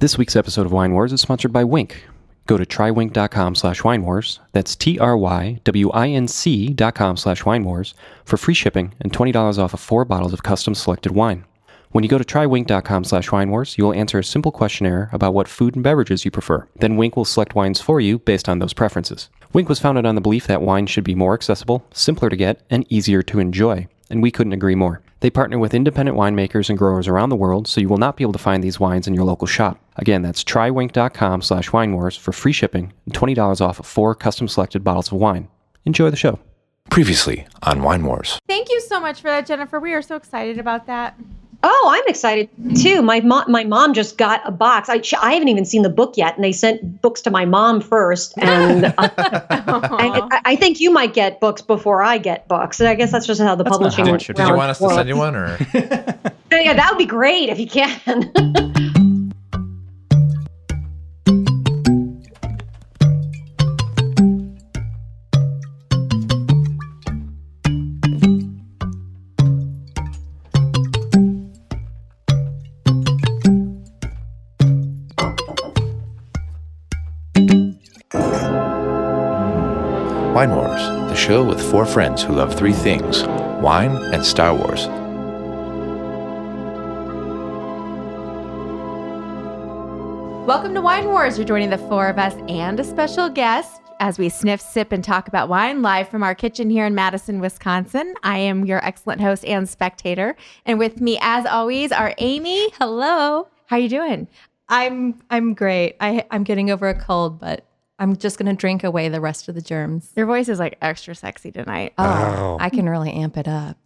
This week's episode of Wine Wars is sponsored by Winc. Go to trywinc.com/winewars. That's TRYWINC.com/winewars for free shipping and $20 off of 4 bottles of custom selected wine. When you go to trywinc.com/winewars, you will answer a simple questionnaire about what food and beverages you prefer. Then Winc will select wines for you based on those preferences. Winc was founded on the belief that wine should be more accessible, simpler to get, and easier to enjoy, and we couldn't agree more. They partner with independent winemakers and growers around the world, so you will not be able to find these wines in your local shop. Again, that's trywinc.com/winewars for free shipping and $20 off of 4 custom selected bottles of wine. Enjoy the show. Previously on Wine Wars. Thank you so much for that, Jennifer. We are so excited about that. Oh, I'm excited too. My mom just got a box. I haven't even seen the book yet, and they sent books to my mom first. And I think you might get books before I get books. I guess that's just how the publishing. Did you want us to send you one, or? Yeah, that would be great if you can. Wine Wars, the show with 4 friends who love 3 things: wine and Star Wars. Welcome to Wine Wars. You're joining the 4 of us and a special guest as we sniff, sip, and talk about wine live from our kitchen here in Madison, Wisconsin. I am your excellent host and spectator. And with me, as always, are Amy. Hello. How you doing? I'm great. I'm getting over a cold, but I'm just going to drink away the rest of the germs. Your voice is like extra sexy tonight. Oh, I can really amp it up.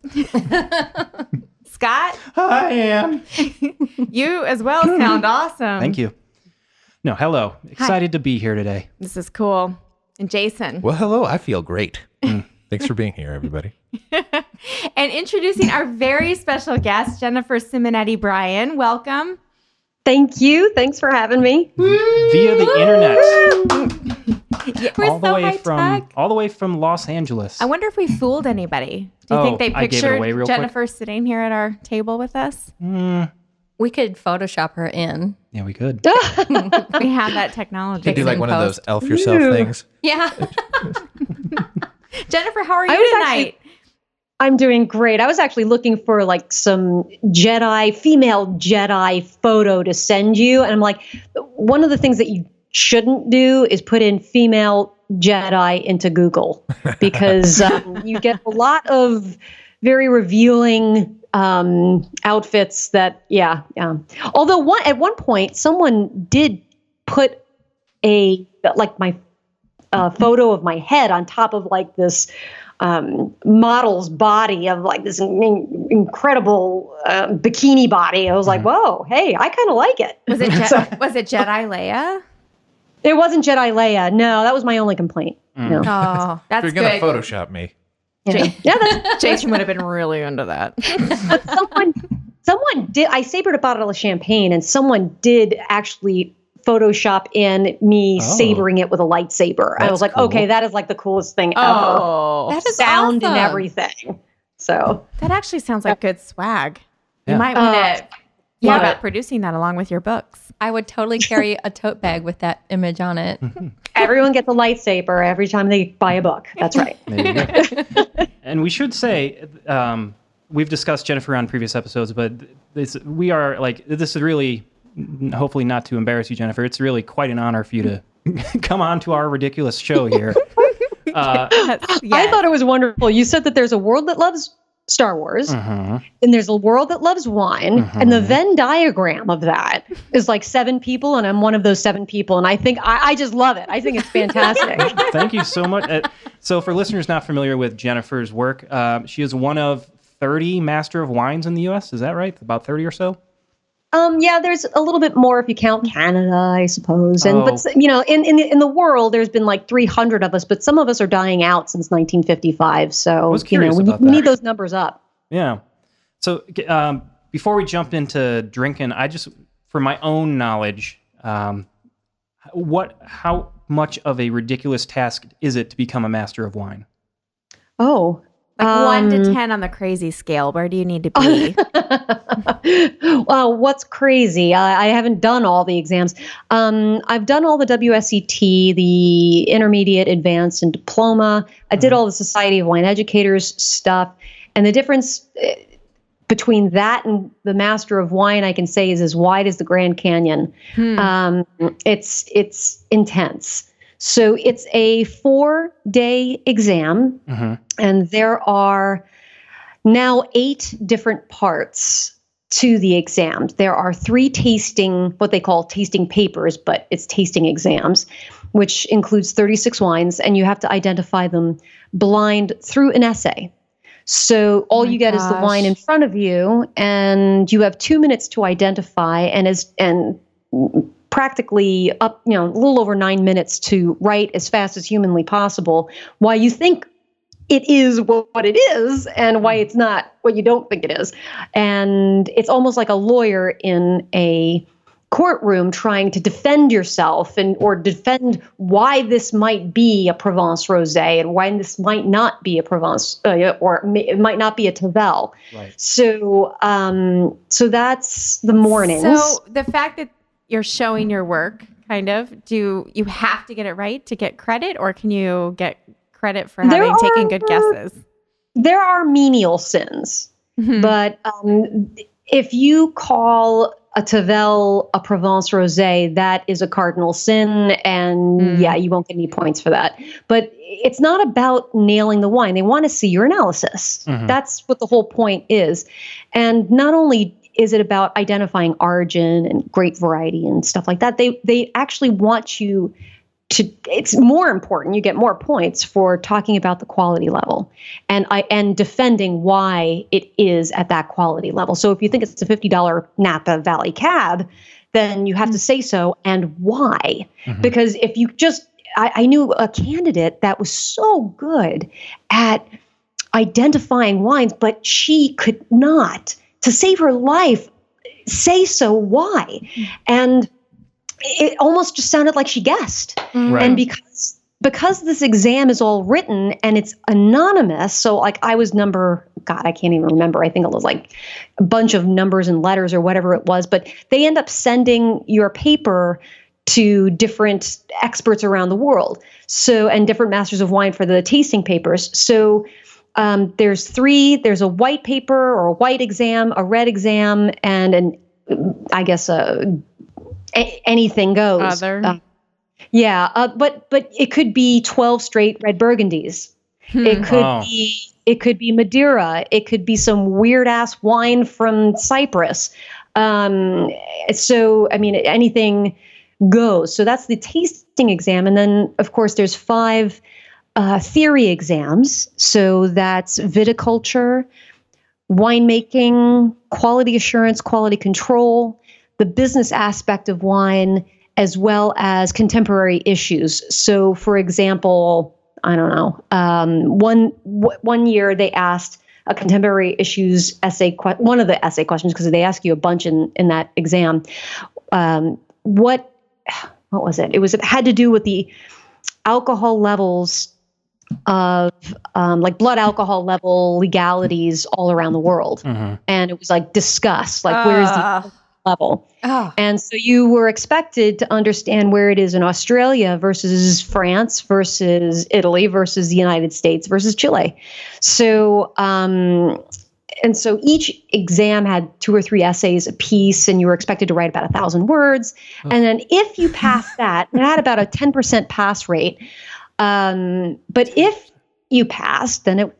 Scott? I am. You as well sound awesome. Thank you. No, hello. Excited to be here today. This is cool. And Jason? Well, hello. I feel great. Thanks for being here, everybody. And introducing our very special guest, Jennifer Simonetti-Bryan. Welcome. Thank you. Thanks for having me. Via the internet. We're all the way from Los Angeles. I wonder if we fooled anybody. Do you think they I gave it pictured away real Jennifer sitting here at our table with us? We could Photoshop her in. Yeah, we could. We have that technology. Could do like one of those elf yourself things. Yeah. Jennifer, how are you tonight? I'm doing great. I was actually looking for like some female Jedi photo to send you. And I'm like, one of the things that you shouldn't do is put in female Jedi into Google, because you get a lot of very revealing outfits that, yeah. Although at one point, someone did put my photo of my head on top of like this model's body of like this incredible bikini body. I was like, whoa, hey, I kind of like it. Was it Jedi Leia? It wasn't Jedi Leia. No, that was my only complaint. No. Oh, that's You're good. going to Photoshop me. Yeah, Jason would have been really into that. But someone did. I sabered a bottle of champagne, and someone did actually Photoshop in me savoring it with a lightsaber. I was like, cool. Okay, that is like the coolest thing ever. Oh, that is Sound awesome. and everything. So that actually sounds like good swag. Yeah. You might want to think love about it. producing that along with your books. I would totally carry a tote bag with that image on it. everyone gets a lightsaber every time they buy a book. That's right. There you go. And we should say, we've discussed Jennifer on previous episodes, but this is really, hopefully not to embarrass you, Jennifer, it's really quite an honor for you to come on to our ridiculous show here. I thought it was wonderful. You said that there's a world that loves Star Wars, and there's a world that loves wine, and the Venn diagram of that is like 7 people, and I'm one of those 7 people, and I think I just love it. I think it's fantastic. Thank you so much. So for listeners not familiar with Jennifer's work, she is one of 30 Master of Wines in the U.S. Is that right? About 30 or so? Yeah, there's a little bit more if you count Canada, I suppose. And but you know, in the world, there's been like 300 of us, but some of us are dying out since 1955. So we need those numbers up. Yeah. So before we jump into drinking, for my own knowledge, how much of a ridiculous task is it to become a master of wine? Oh. Like 1 to 10 on the crazy scale. Where do you need to be? Well, what's crazy? I haven't done all the exams. I've done all the WSET, the intermediate, advanced, and diploma. I did all the Society of Wine Educators stuff. And the difference between that and the Master of Wine, I can say, is as wide as the Grand Canyon. It's intense. So it's a 4-day exam, and there are now 8 different parts to the exam. There are 3 what they call tasting papers, but it's tasting exams, which includes 36 wines, and you have to identify them blind through an essay. So all you get is the wine in front of you, and you have 2 minutes to identify, and practically a little over 9 minutes to write as fast as humanly possible why you think it is what it is and why it's not what you don't think it is. And it's almost like a lawyer in a courtroom trying to defend yourself or defend why this might be a Provence Rosé and why this might not be a Provence or it might not be a Tavel. Right. So that's the mornings. So the fact that you're showing your work, kind of, do you have to get it right to get credit, or can you get credit for having taken good guesses? There are menial sins, but if you call a Tavel a Provence Rosé, that is a cardinal sin, and you won't get any points for that. But it's not about nailing the wine. They want to see your analysis. That's what the whole point is. And not only is it about identifying origin and grape variety and stuff like that, they actually want you to, it's more important, you get more points for talking about the quality level and defending why it is at that quality level. So if you think it's a $50 Napa Valley cab, then you have to say so and why. Because if you just, I knew a candidate that was so good at identifying wines, but she could not, to save her life, say so why. And it almost just sounded like she guessed. Right. And because this exam is all written and it's anonymous, so like I was I can't even remember. I think it was like a bunch of numbers and letters or whatever it was, but they end up sending your paper to different experts around the world. So, and different masters of wine for the tasting papers. So there's 3, there's a white paper or a white exam, a red exam, and anything goes. But it could be 12 straight red Burgundies. It could be Madeira. It could be some weird ass wine from Cyprus. So I mean, anything goes. So that's the tasting exam, and then of course there's 5 theory exams. So that's viticulture, winemaking, quality assurance, quality control, the business aspect of wine, as well as contemporary issues. So, for example, I don't know, one year they asked a contemporary issues essay, one of the essay questions, because they ask you a bunch in that exam. What was it? It had to do with the alcohol levels of like blood alcohol level legalities all around the world. And it was like discuss, like where's the level. And so you were expected to understand where it is in Australia versus France versus Italy versus the United States versus Chile. So, and so each exam had 2 or 3 essays a piece, and you were expected to write about 1,000 words. And then if you passed that, it had about a 10% pass rate. But if you passed, then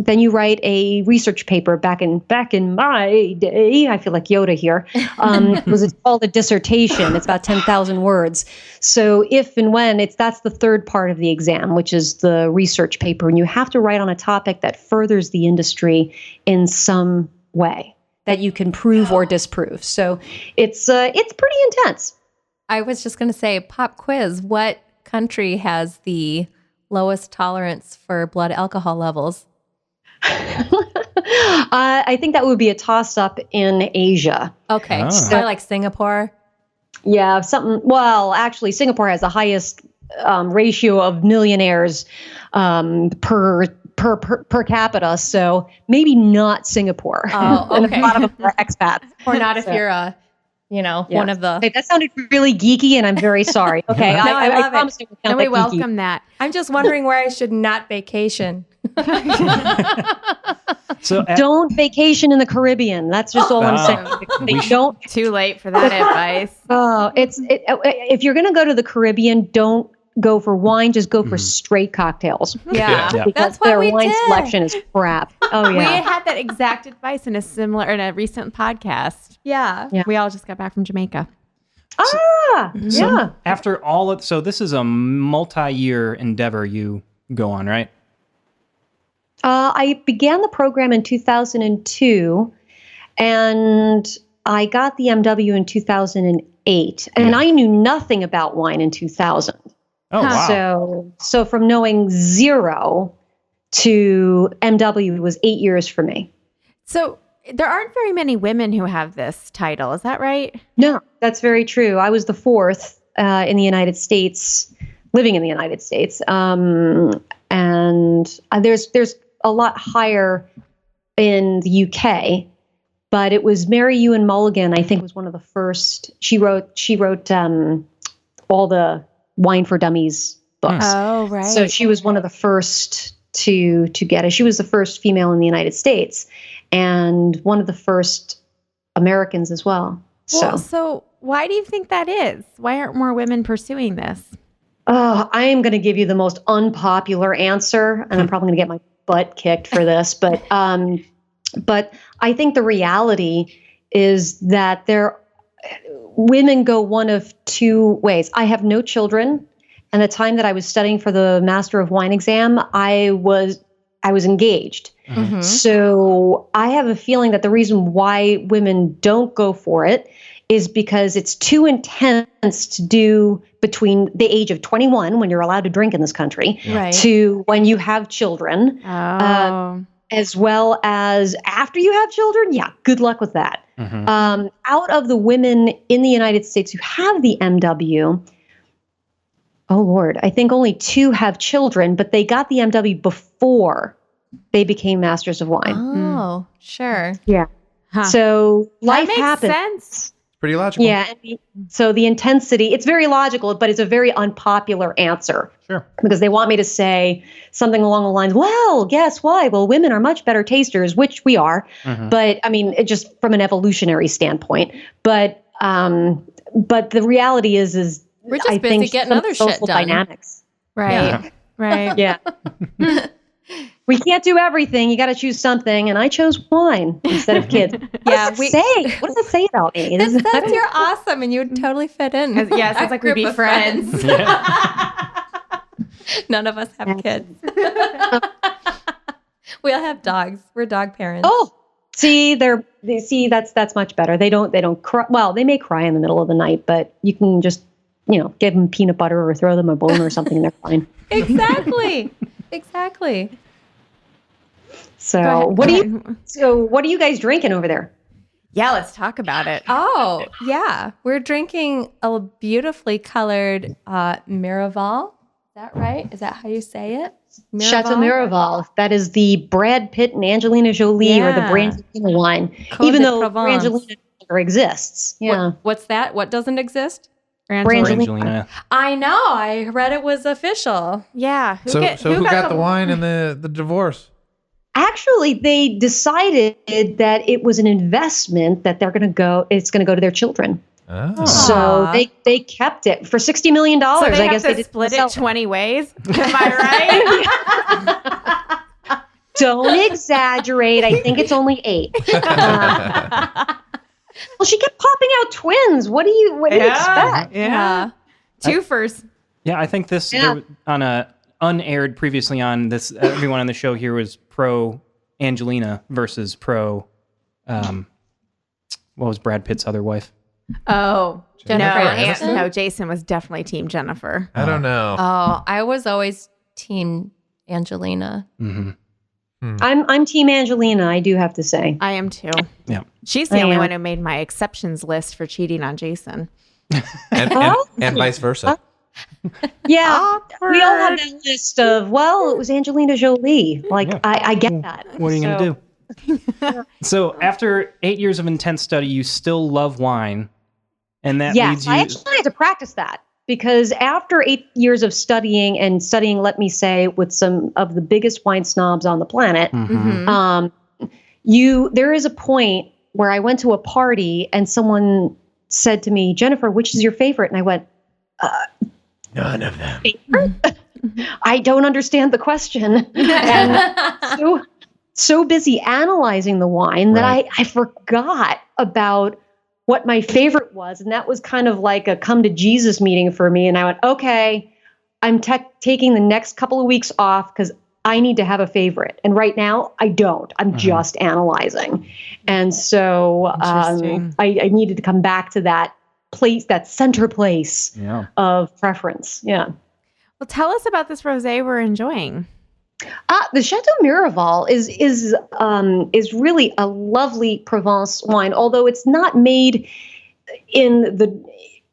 you write a research paper. Back in my day, I feel like Yoda here. It's called a dissertation. It's about 10,000 words. So if and when that's the 3rd part of the exam, which is the research paper, and you have to write on a topic that furthers the industry in some way that you can prove or disprove. So it's pretty intense. I was just going to say, pop quiz. What country has the lowest tolerance for blood alcohol levels? I think that would be a toss-up in Asia. Okay. So like Singapore? Yeah, actually, Singapore has the highest ratio of millionaires per per capita. So maybe not Singapore. Oh, And okay. a lot of them are expats. Or not if So, you're one of the. Hey, that sounded really geeky, and I'm very sorry. Okay, No, I love it. promise it would And sound we like geeky. welcome that. I'm just wondering where I should not vacation. So Don't vacation in the Caribbean. That's just all I'm saying. They don't. Too late for that advice. Oh, if you're going to go to the Caribbean, don't go for wine. Just go for straight cocktails. Yeah, Yeah. Because that's what their we wine did. selection is crap. Oh We yeah. had that exact advice in a recent podcast. Yeah. Yeah. We all just got back from Jamaica. Yeah. after all of, so this is a multi-year endeavor you go on, right? I began the program in 2002, and I got the MW in 2008, and I knew nothing about wine in 2000. Oh, wow. So from knowing zero to MW was 8 years for me. So there aren't very many women who have this title. Is that right? No, that's very true. I was the fourth in the United States, living in the United States, and there's a lot higher in the UK, but it was Mary Ewan Mulligan, I think, was one of the first. She wrote all the Wine for Dummies books. Oh, right. So she was one of the first to get it. She was the first female in the United States and one of the first Americans as well. So why do you think that is? Why aren't more women pursuing this? I am going to give you the most unpopular answer, and I'm probably going to get my butt kicked for this, but I think the reality is that women go one of two ways. I have no children, and the time that I was studying for the Master of Wine exam, I was engaged. Mm-hmm. So I have a feeling that the reason why women don't go for it is because it's too intense to do between the age of 21, when you're allowed to drink in this country, Right. to when you have children, Oh. as well as after you have children. Yeah, good luck with that. Out of the women in the United States who have the MW, oh Lord, I think only 2 have children, but they got the MW before they became Masters of Wine. Oh, sure. Yeah. Huh. So life that makes happens. sense. Pretty logical. Yeah. So the intensity, it's very logical, but it's a very unpopular answer. Sure. Because they want me to say something along the lines, well, guess why? Well, women are much better tasters, which we are. But I mean, it just from an evolutionary standpoint. But the reality is We're just I busy think getting some other shit social done. dynamics. Right. Yeah. Right. Yeah. We can't do everything. You got to choose something. And I chose wine instead of kids. Yeah, What does that say about me? It says you're awesome and you would totally fit in. Yeah, it sounds like we'd be Group of friends. None of us have kids. We all have dogs. We're dog parents. Oh, see, that's much better. They don't cry. Well, they may cry in the middle of the night, but you can just, give them peanut butter or throw them a bone or something. They're fine. Exactly. Exactly. So what are you guys drinking over there? Yeah, let's talk about it. Oh, yeah. We're drinking a beautifully colored Miraval. Is that right? Is that how you say it? Chateau Miraval. That is the Brad Pitt and Angelina Jolie or the Yeah. Brangelina wine. Côte Even de though Provence. Brangelina no longer exists. Yeah. What's that? What doesn't exist? Brangelina. I know. I read it was official. Yeah. So who got the wine and the divorce? Actually, they decided that it was an investment that it's going to go to their children. Oh. So they kept it for $60 million. So they I have guess to they did split it 20 ways. Am I right? Don't exaggerate. I think it's only 8. Well, she kept popping out twins. What do you expect? Yeah. Twofers. Yeah, I think this Yeah. there, on a unaired previously on this. Everyone on the show here was pro Angelina versus pro. What was Brad Pitt's other wife? Oh, Jennifer Aniston? No, Jason was definitely Team Jennifer. I don't know. Oh, I was always team Angelina. Mm-hmm. I'm Team Angelina, I do have to say. I am too. Yeah. She's the I only am. one who made my exceptions list for cheating on Jason. And vice versa. Yeah, we all have that list of, well, it was Angelina Jolie. Like, Yeah. I get that. What are you going to do? So after 8 years of intense study, you still love wine. And that leads you... I actually had to practice that because after 8 years of studying, let me say, with some of the biggest wine snobs on the planet, there is a point where I went to a party and someone said to me, Jennifer, which is your favorite? And I went, None of them. Favorite? I don't understand the question. And so busy analyzing the wine that I forgot about what my favorite was. And that was kind of like a come to Jesus meeting for me. And I went, okay, I'm taking the next couple of weeks off because I need to have a favorite. And right now I don't. I'm just analyzing. And so I needed to come back to that place, that center place of preference. Yeah. Well, tell us about this rosé we're enjoying. The Chateau Miraval is really a lovely Provence wine, although it's not made in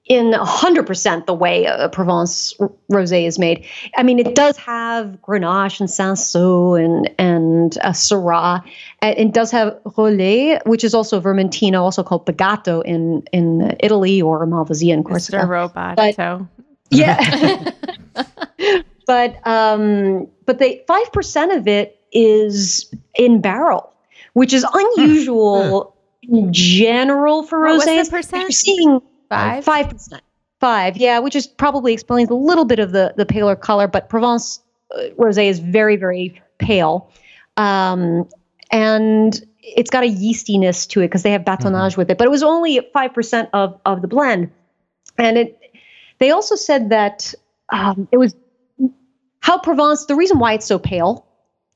100% the way a Provence rosé is made. I mean, it does have Grenache and Cinsault and Syrah. And it does have Rollet, which is also Vermentino, also called Pagato in Italy, or Malvasia in Corsica. Mr. Roboto. Yeah. But the 5% of it is in barrel, which is unusual in general for rosés. What was the percent? You're seeing 5%. 5, yeah, which is probably explains a little bit of the paler color. But Provence rosé is very, very pale, and it's got a yeastiness to it because they have batonnage with it. But it was only 5% of the blend, and they also said that it was. How Provence, the reason why it's so pale,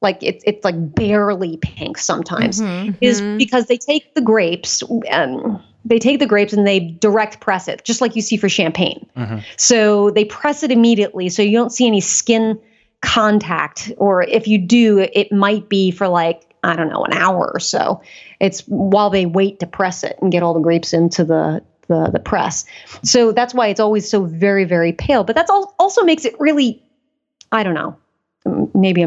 like it's like barely pink sometimes, is because they take the grapes and they direct press it, just like you see for champagne. So they press it immediately, so you don't see any skin contact, or if you do, it might be for like, I don't know, an hour or so. It's while they wait to press it and get all the grapes into the press. So that's why it's always so very, very pale. But that's also makes it really, I don't know. Maybe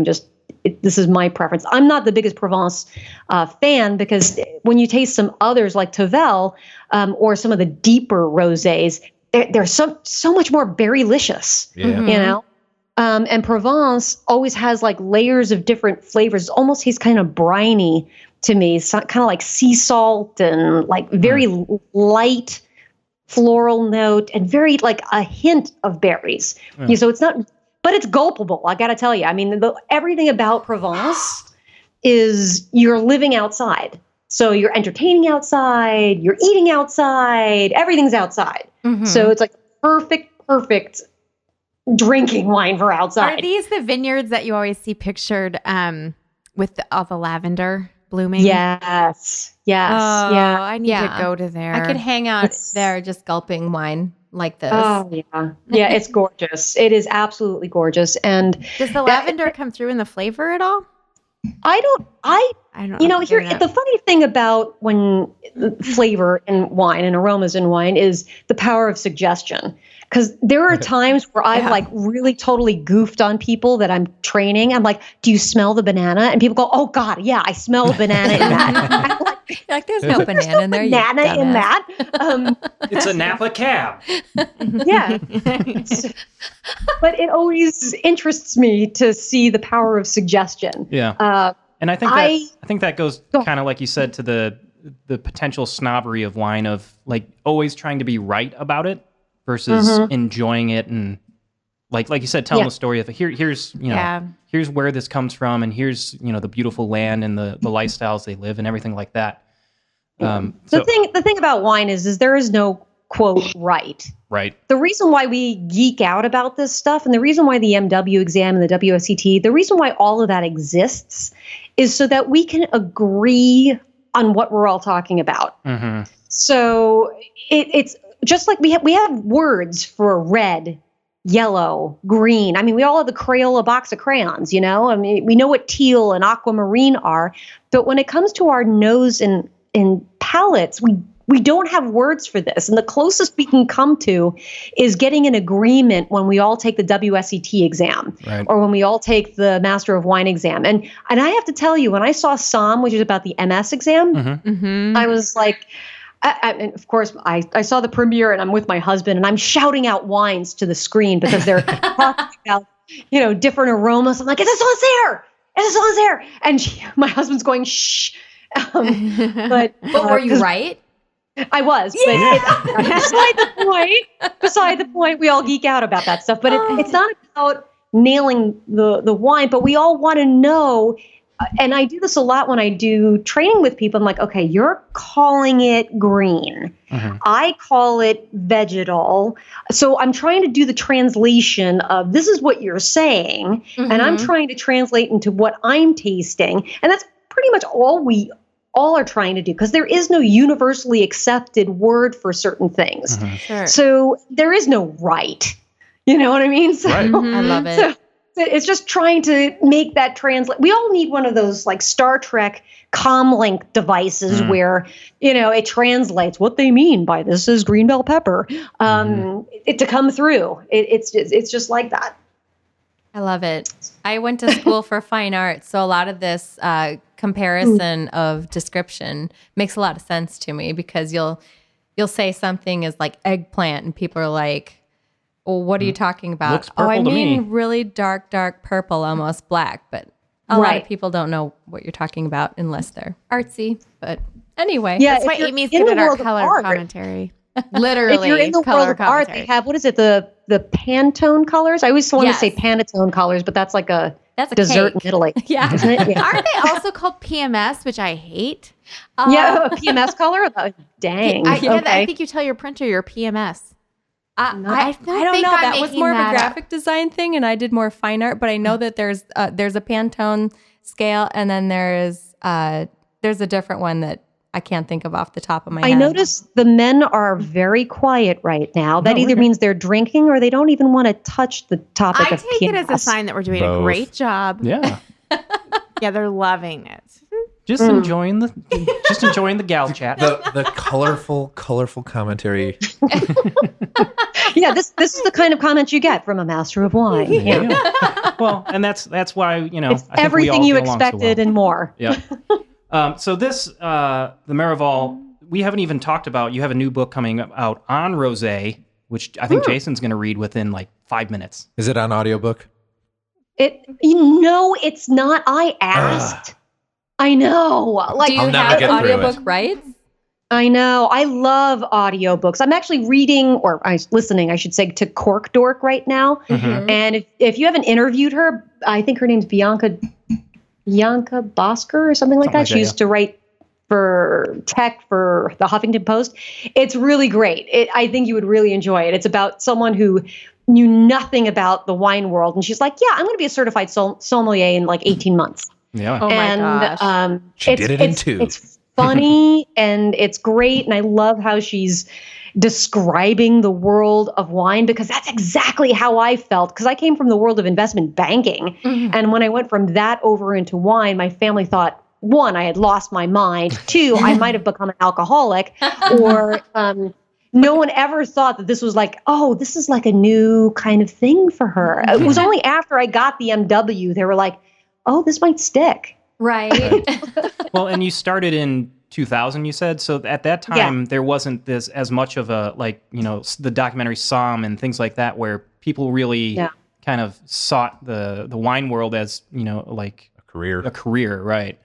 this is my preference. I'm not the biggest Provence fan because when you taste some others like Tavel or some of the deeper rosés, they're so much more berrylicious, you know? And Provence always has like layers of different flavors. It almost tastes kind of briny to me. It's kind of like sea salt and like very light floral note and very like a hint of berries. So it's not... But it's gulpable, I got to tell you. I mean, everything about Provence is you're living outside. So you're entertaining outside, you're eating outside, everything's outside. So it's like perfect drinking wine for outside. Are these the vineyards that you always see pictured with all the lavender blooming? Yes. Oh, yeah. I need to go to there. I could hang out there just gulping wine like this. Oh, yeah. Yeah, it's gorgeous. It is absolutely gorgeous. And does the lavender come through in the flavor at all? I don't You know, here the funny thing about when flavor in wine and aromas in wine is the power of suggestion. Because there are times where I've like really totally goofed on people that I'm training. I'm like, do you smell the banana? And people go, oh God, yeah, I smell a banana in that. You're like, there's no banana in there. Banana in that. It's a Napa cab. Yeah. But it always interests me to see the power of suggestion. Yeah. And I think that goes kind of like you said to the potential snobbery of wine, of like always trying to be right about it versus enjoying it, and like you said, telling the story of here's where this comes from, and here's the beautiful land and the lifestyles they live and everything like that. The thing about wine is there is no quote right. Right. The reason why we geek out about this stuff, and the reason why the MW exam and the WSET, the reason why all of that exists is so that we can agree on what we're all talking about. So it's just like we have words for red, yellow, green. I mean, we all have the Crayola box of crayons, I mean, we know what teal and aquamarine are, but when it comes to our nose and palates, we don't have words for this. And the closest we can come to is getting an agreement when we all take the WSET exam or when we all take the Master of Wine exam. And I have to tell you, when I saw SOM, which is about the MS exam, I was like, and of course, I saw the premiere and I'm with my husband and I'm shouting out wines to the screen because they're talking about, different aromas. I'm like, is this one's there? Is this one's there? And my husband's going, shh. But were you right? I was. But beside the point, we all geek out about that stuff. But it's not about nailing the wine, but we all want to know. And I do this a lot when I do training with people. I'm like, okay, you're calling it green. I call it vegetal. So I'm trying to do the translation of this is what you're saying. And I'm trying to translate into what I'm tasting. And that's pretty much all we all are trying to do, because there is no universally accepted word for certain things. Sure. So there is no right. You know what I mean? So, I love it. So it's just trying to make that translate. We all need one of those like Star Trek comlink devices where, it translates what they mean by this is green bell pepper it to come through. It's just like that. I love it. I went to school for fine arts, so a lot of this comparison of description makes a lot of sense to me, because you'll say something is like eggplant and people are like, well, what are you talking about? Looks purple I to me. mean really dark purple, almost black. But a lot of people don't know what you're talking about unless they're artsy. But anyway. Yeah, That's why Amy's good at our color commentary. Literally. If you're in the world of art, they have, what is it, the Pantone colors? I always want to say Panettone colors, but that's like a dessert cake in Italy. Yeah. Isn't it? Yeah. Aren't they also called PMS, which I hate? A PMS color? Oh, dang. I think you tell your printer your PMS. I don't know. That was more of a graphic design thing, and I did more fine art. But I know that there's a Pantone scale, and then there's a different one that I can't think of off the top of my head. I notice the men are very quiet right now. That either means they're drinking or they don't even want to touch the topic of PMS. I take it as a sign that we're doing a great job. Yeah. Yeah, they're loving it. Just enjoying the gal chat. The colorful commentary. Yeah, this is the kind of comment you get from a master of wine. Yeah. Well, and that's why, it's I think everything we you all get along so expected well. and more. Yeah. So this, the Miraval, we haven't even talked about. You have a new book coming out on rosé, which I think Jason's going to read within like 5 minutes. Is it on audiobook? It's not. I asked. I know. Like, do you have audiobook rights? I know. I love audiobooks. I'm actually reading, or listening, I should say, to Cork Dork right now. And if you haven't interviewed her, I think her name's Bianca Bosker or something like that. She used to write for tech for the Huffington Post. It's really great. I think you would really enjoy it. It's about someone who knew nothing about the wine world. And she's like, yeah, I'm going to be a certified sommelier in like 18 months. Yeah. Oh my gosh. She did it in 2. It's funny and it's great. And I love how she's describing the world of wine, because that's exactly how I felt, because I came from the world of investment banking. And when I went from that over into wine, my family thought, 1, I had lost my mind. 2, I might have become an alcoholic, or no one ever thought that this was like, oh, this is like a new kind of thing for her. It was only after I got the MW, they were like, oh, this might stick. Right. Well, and you started in 2000, you said. So at that time, there wasn't this as much of a, the documentary Somm and things like that, where people really kind of sought the wine world as, like A career, right?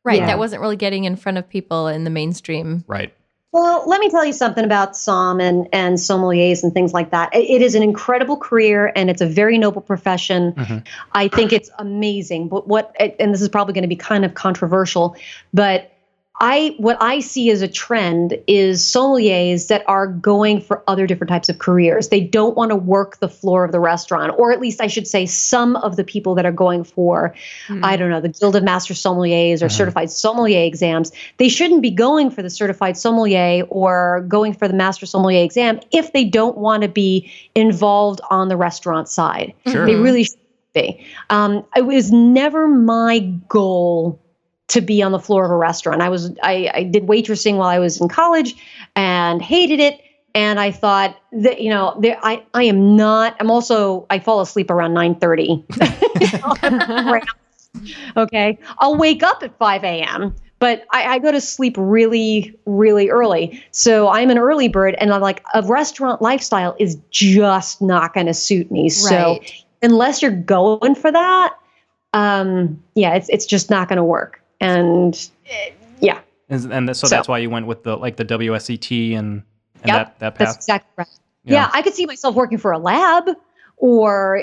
Right. That wasn't really getting in front of people in the mainstream. Right. Well, let me tell you something about Somm and sommeliers and things like that. It is an incredible career and it's a very noble profession. I think it's amazing. But and this is probably going to be kind of controversial, but what I see as a trend is sommeliers that are going for other different types of careers. They don't want to work the floor of the restaurant, or at least I should say some of the people that are going for, I don't know, the Guild of Master Sommeliers or certified sommelier exams. They shouldn't be going for the certified sommelier or going for the master sommelier exam if they don't want to be involved on the restaurant side. Sure. They really should be. It was never my goal to be on the floor of a restaurant. I did waitressing while I was in college and hated it. And I thought that, I fall asleep around 9:30. Okay. I'll wake up at 5 a.m., but I go to sleep really, really early. So I'm an early bird, and I'm like, a restaurant lifestyle is just not going to suit me. Right. So unless you're going for that, it's just not going to work. And yeah. So that's why you went with the WSET and that path. That's exactly right. Yeah, I could see myself working for a lab or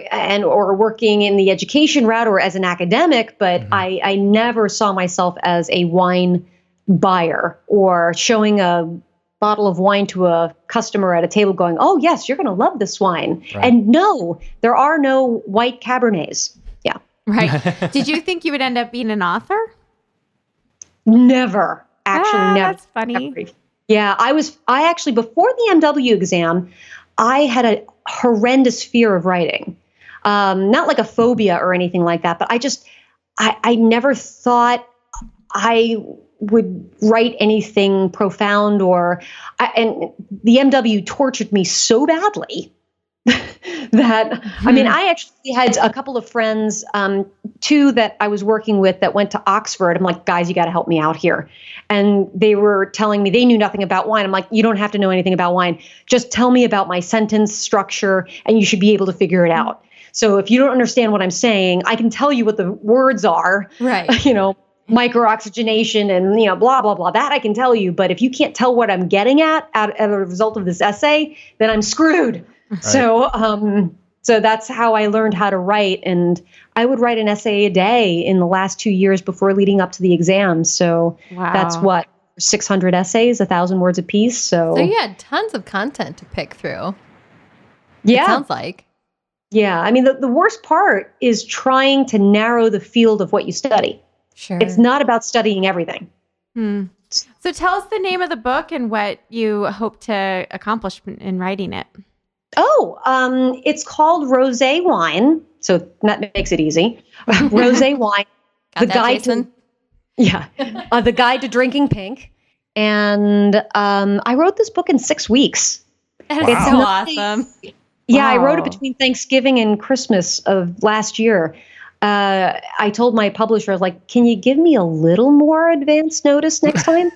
working in the education route or as an academic, but I never saw myself as a wine buyer or showing a bottle of wine to a customer at a table going, oh, yes, you're going to love this wine. Right. And no, there are no white Cabernets. Yeah. Right. Did you think you would end up being an author? Never. Actually, never. That's funny. Never. Yeah, I actually, before the MW exam, I had a horrendous fear of writing. Not like a phobia or anything like that, but I never thought I would write anything profound and the MW tortured me so badly that, I actually had a couple of friends, two that I was working with that went to Oxford. I'm like, guys, you got to help me out here. And they were telling me they knew nothing about wine. I'm like, you don't have to know anything about wine. Just tell me about my sentence structure and you should be able to figure it out. So if you don't understand what I'm saying, I can tell you what the words are, right? Microoxygenation and, blah, blah, blah. That I can tell you. But if you can't tell what I'm getting at as a result of this essay, then I'm screwed. Right. So that's how I learned how to write. And I would write an essay a day in the last 2 years before leading up to the exam. So that's 600 essays, 1,000 words a piece. So you had tons of content to pick through. Yeah. It sounds like. Yeah. The worst part is trying to narrow the field of what you study. Sure. It's not about studying everything. So tell us the name of the book and what you hope to accomplish in writing it. Oh, it's called Rosé Wine. So that makes it easy. Rosé Wine. The guide to drinking pink. And I wrote this book in 6 weeks. That is so awesome. Yeah, wow. I wrote it between Thanksgiving and Christmas of last year. I told my publisher, I was like, can you give me a little more advance notice next time?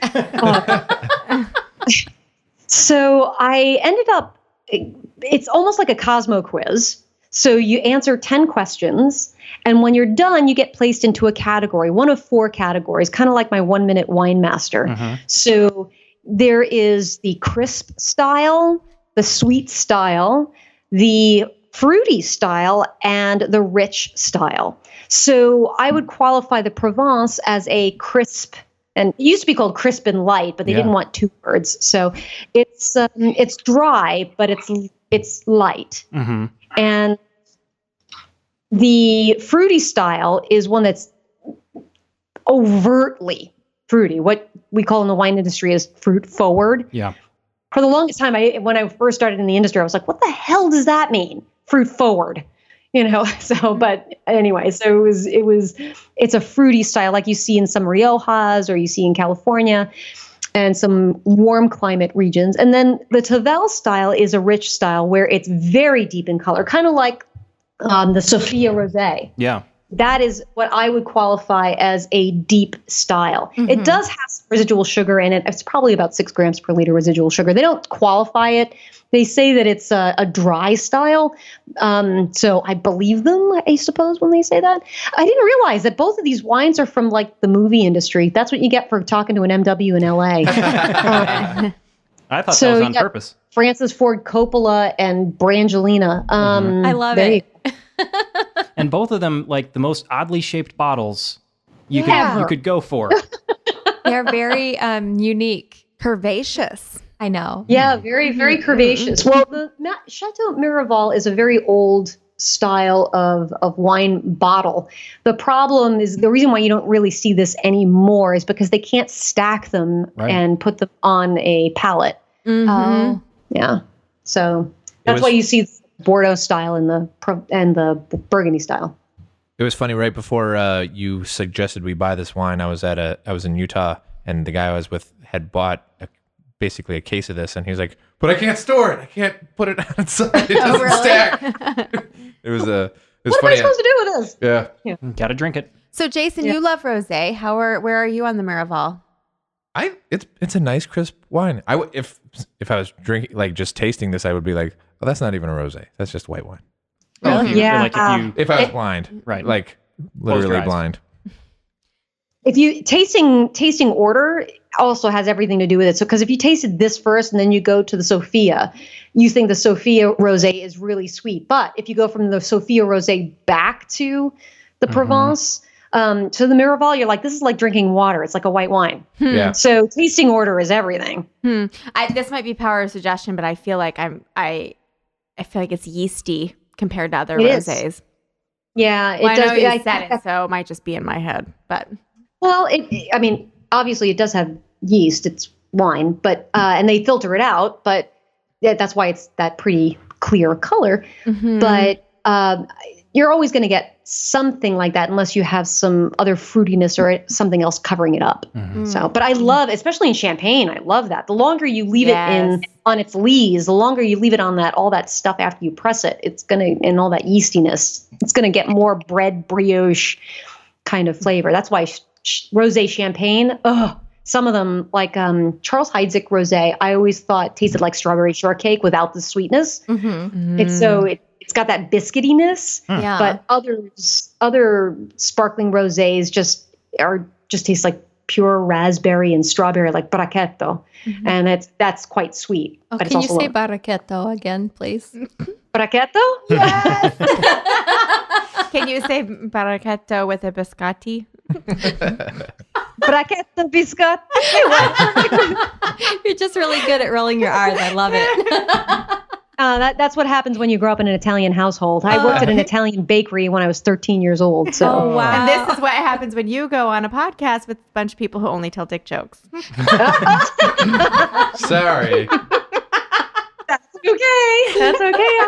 So I ended up, it's almost like a Cosmo quiz. So you answer 10 questions, and when you're done, you get placed into a category, one of 4 categories, kind of like my 1 Minute Wine Master. So there is the crisp style, the sweet style, the fruity style, and the rich style. So I would qualify the Provence as a crisp, and it used to be called crisp and light, but they didn't want 2 words. So it's dry, but it's light. And the fruity style is one that's overtly fruity. What we call in the wine industry is fruit forward. Yeah. For the longest time, when I first started in the industry, I was like, what the hell does that mean? Fruit forward, but anyway, so it's a fruity style like you see in some Riojas or you see in California and some warm climate regions. And then the Tavel style is a rich style where it's very deep in color, kind of like the Sofia Rosé. Yeah. That is what I would qualify as a deep style. It does have some residual sugar in it. It's probably about 6 grams per liter residual sugar. They don't qualify it. They say that it's a dry style. So I believe them, I suppose, when they say that. I didn't realize that both of these wines are from like the movie industry. That's what you get for talking to an MW in LA. I thought that was on purpose. Francis Ford Coppola and Brangelina. I love it. And both of them, like the most oddly shaped bottles you could go for. They're very unique. Curvaceous. I know. Yeah, very, very curvaceous. Well, the Chateau Miraval is a very old style of wine bottle. The problem is the reason why you don't really see this anymore is because they can't stack them and put them on a pallet. Oh. Yeah. So that's why you see Bordeaux style and the Burgundy style. It was funny. Right before you suggested we buy this wine, I was in Utah, and the guy I was with had bought basically a case of this, and he was like, "But I can't store it. I can't put it outside. It doesn't stack." It was What funny. am I supposed to do with this? Yeah. Gotta drink it. So Jason, you love rosé. Where are you on the Miraval? It's a nice crisp wine. If I was drinking, like just tasting this, I would be like, "Oh, that's not even a rosé. That's just white wine." Really? Yeah. Like If I was blind, right. like Close your literally eyes. blind. If you tasting order also has everything to do with it. So because if you tasted this first and then you go to the Sofia, you think the Sofia rosé is really sweet. But if you go from the Sofia rosé back to the Provence, to the Miraval, you're like, this is like drinking water. It's like a white wine. Yeah. So tasting order is everything. This might be power of suggestion, but I feel like I feel like it's yeasty compared to other It is. rosés. Yeah, it Well, I does. know you I said think it, so it might just be in my head. But Well, I mean, obviously it does have yeast. It's wine, but and they filter it out, but that's why it's that pretty clear color. But you're always going to get something like that unless you have some other fruitiness or something else covering it up. So, but I love, especially in champagne, I love that. The longer you leave it in on its lees, the longer you leave it on that all that stuff after you press it, it's gonna and all that yeastiness, it's gonna get more bread brioche kind of flavor. That's why rosé champagne. Some of them, like Charles Heidsieck rosé, I always thought tasted like strawberry shortcake without the sweetness. It's got that biscuitiness. Yeah. But other sparkling rosés just taste like pure raspberry and strawberry, like Brachetto, and that's quite sweet. Oh, but it's can you also say Barachetto again, please? Brachetto? yes. Can you say Barachetto with a biscotti? Brachetto biscotti. You're just really good at rolling your R's. I love it. That's what happens when you grow up in an Italian household. I worked at an Italian bakery when I was 13 years old. So Oh, wow. And this is what happens when you go on a podcast with a bunch of people who only tell dick jokes. Sorry. that's okay. That's okay.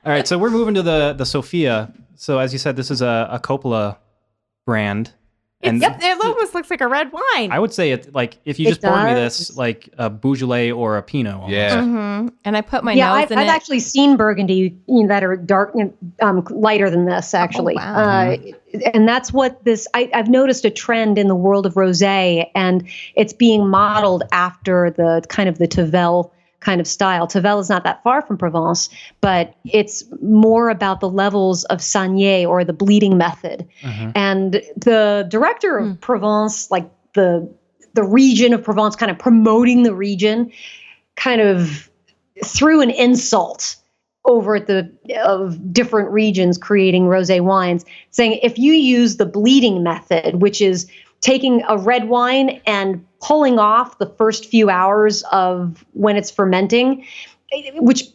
All right, so we're moving to the Sofia. So as you said, this is a Coppola brand. And It almost looks like a red wine. I would say it like if you It just poured me does. this like a Beaujolais or a Pinot. Almost. Yeah. And I put my Yeah, nose I've in it. actually seen Burgundy that are dark, lighter than this, actually. wow. And that's what I've noticed a trend in the world of rosé, and it's being modeled after the kind of the Tavel kind of style. Tavel is not that far from Provence, but it's more about the levels of Saignée or the bleeding method. And the director of Provence, like the region of Provence, kind of promoting the region, kind of threw an insult over at of different regions creating rosé wines, saying if you use the bleeding method, which is taking a red wine and pulling off the first few hours of when it's fermenting, which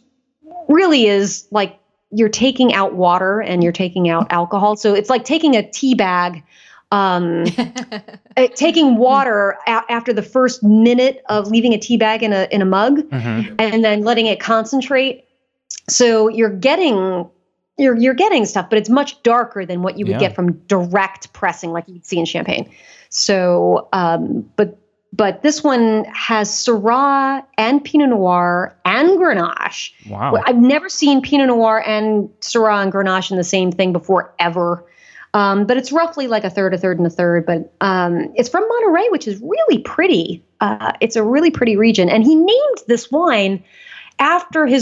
really is like you're taking out water and you're taking out alcohol. So it's like taking a tea bag, taking water after the first minute of leaving a tea bag in a mug, and then letting it concentrate. So you're getting stuff, but it's much darker than what you would get from direct pressing, like you'd see in champagne. So, but this one has Syrah and Pinot Noir and Grenache. Wow. Well, I've never seen Pinot Noir and Syrah and Grenache in the same thing before, ever. But it's roughly like a third, and a third. But it's from Monterey, which is really pretty. It's a really pretty region. And he named this wine after he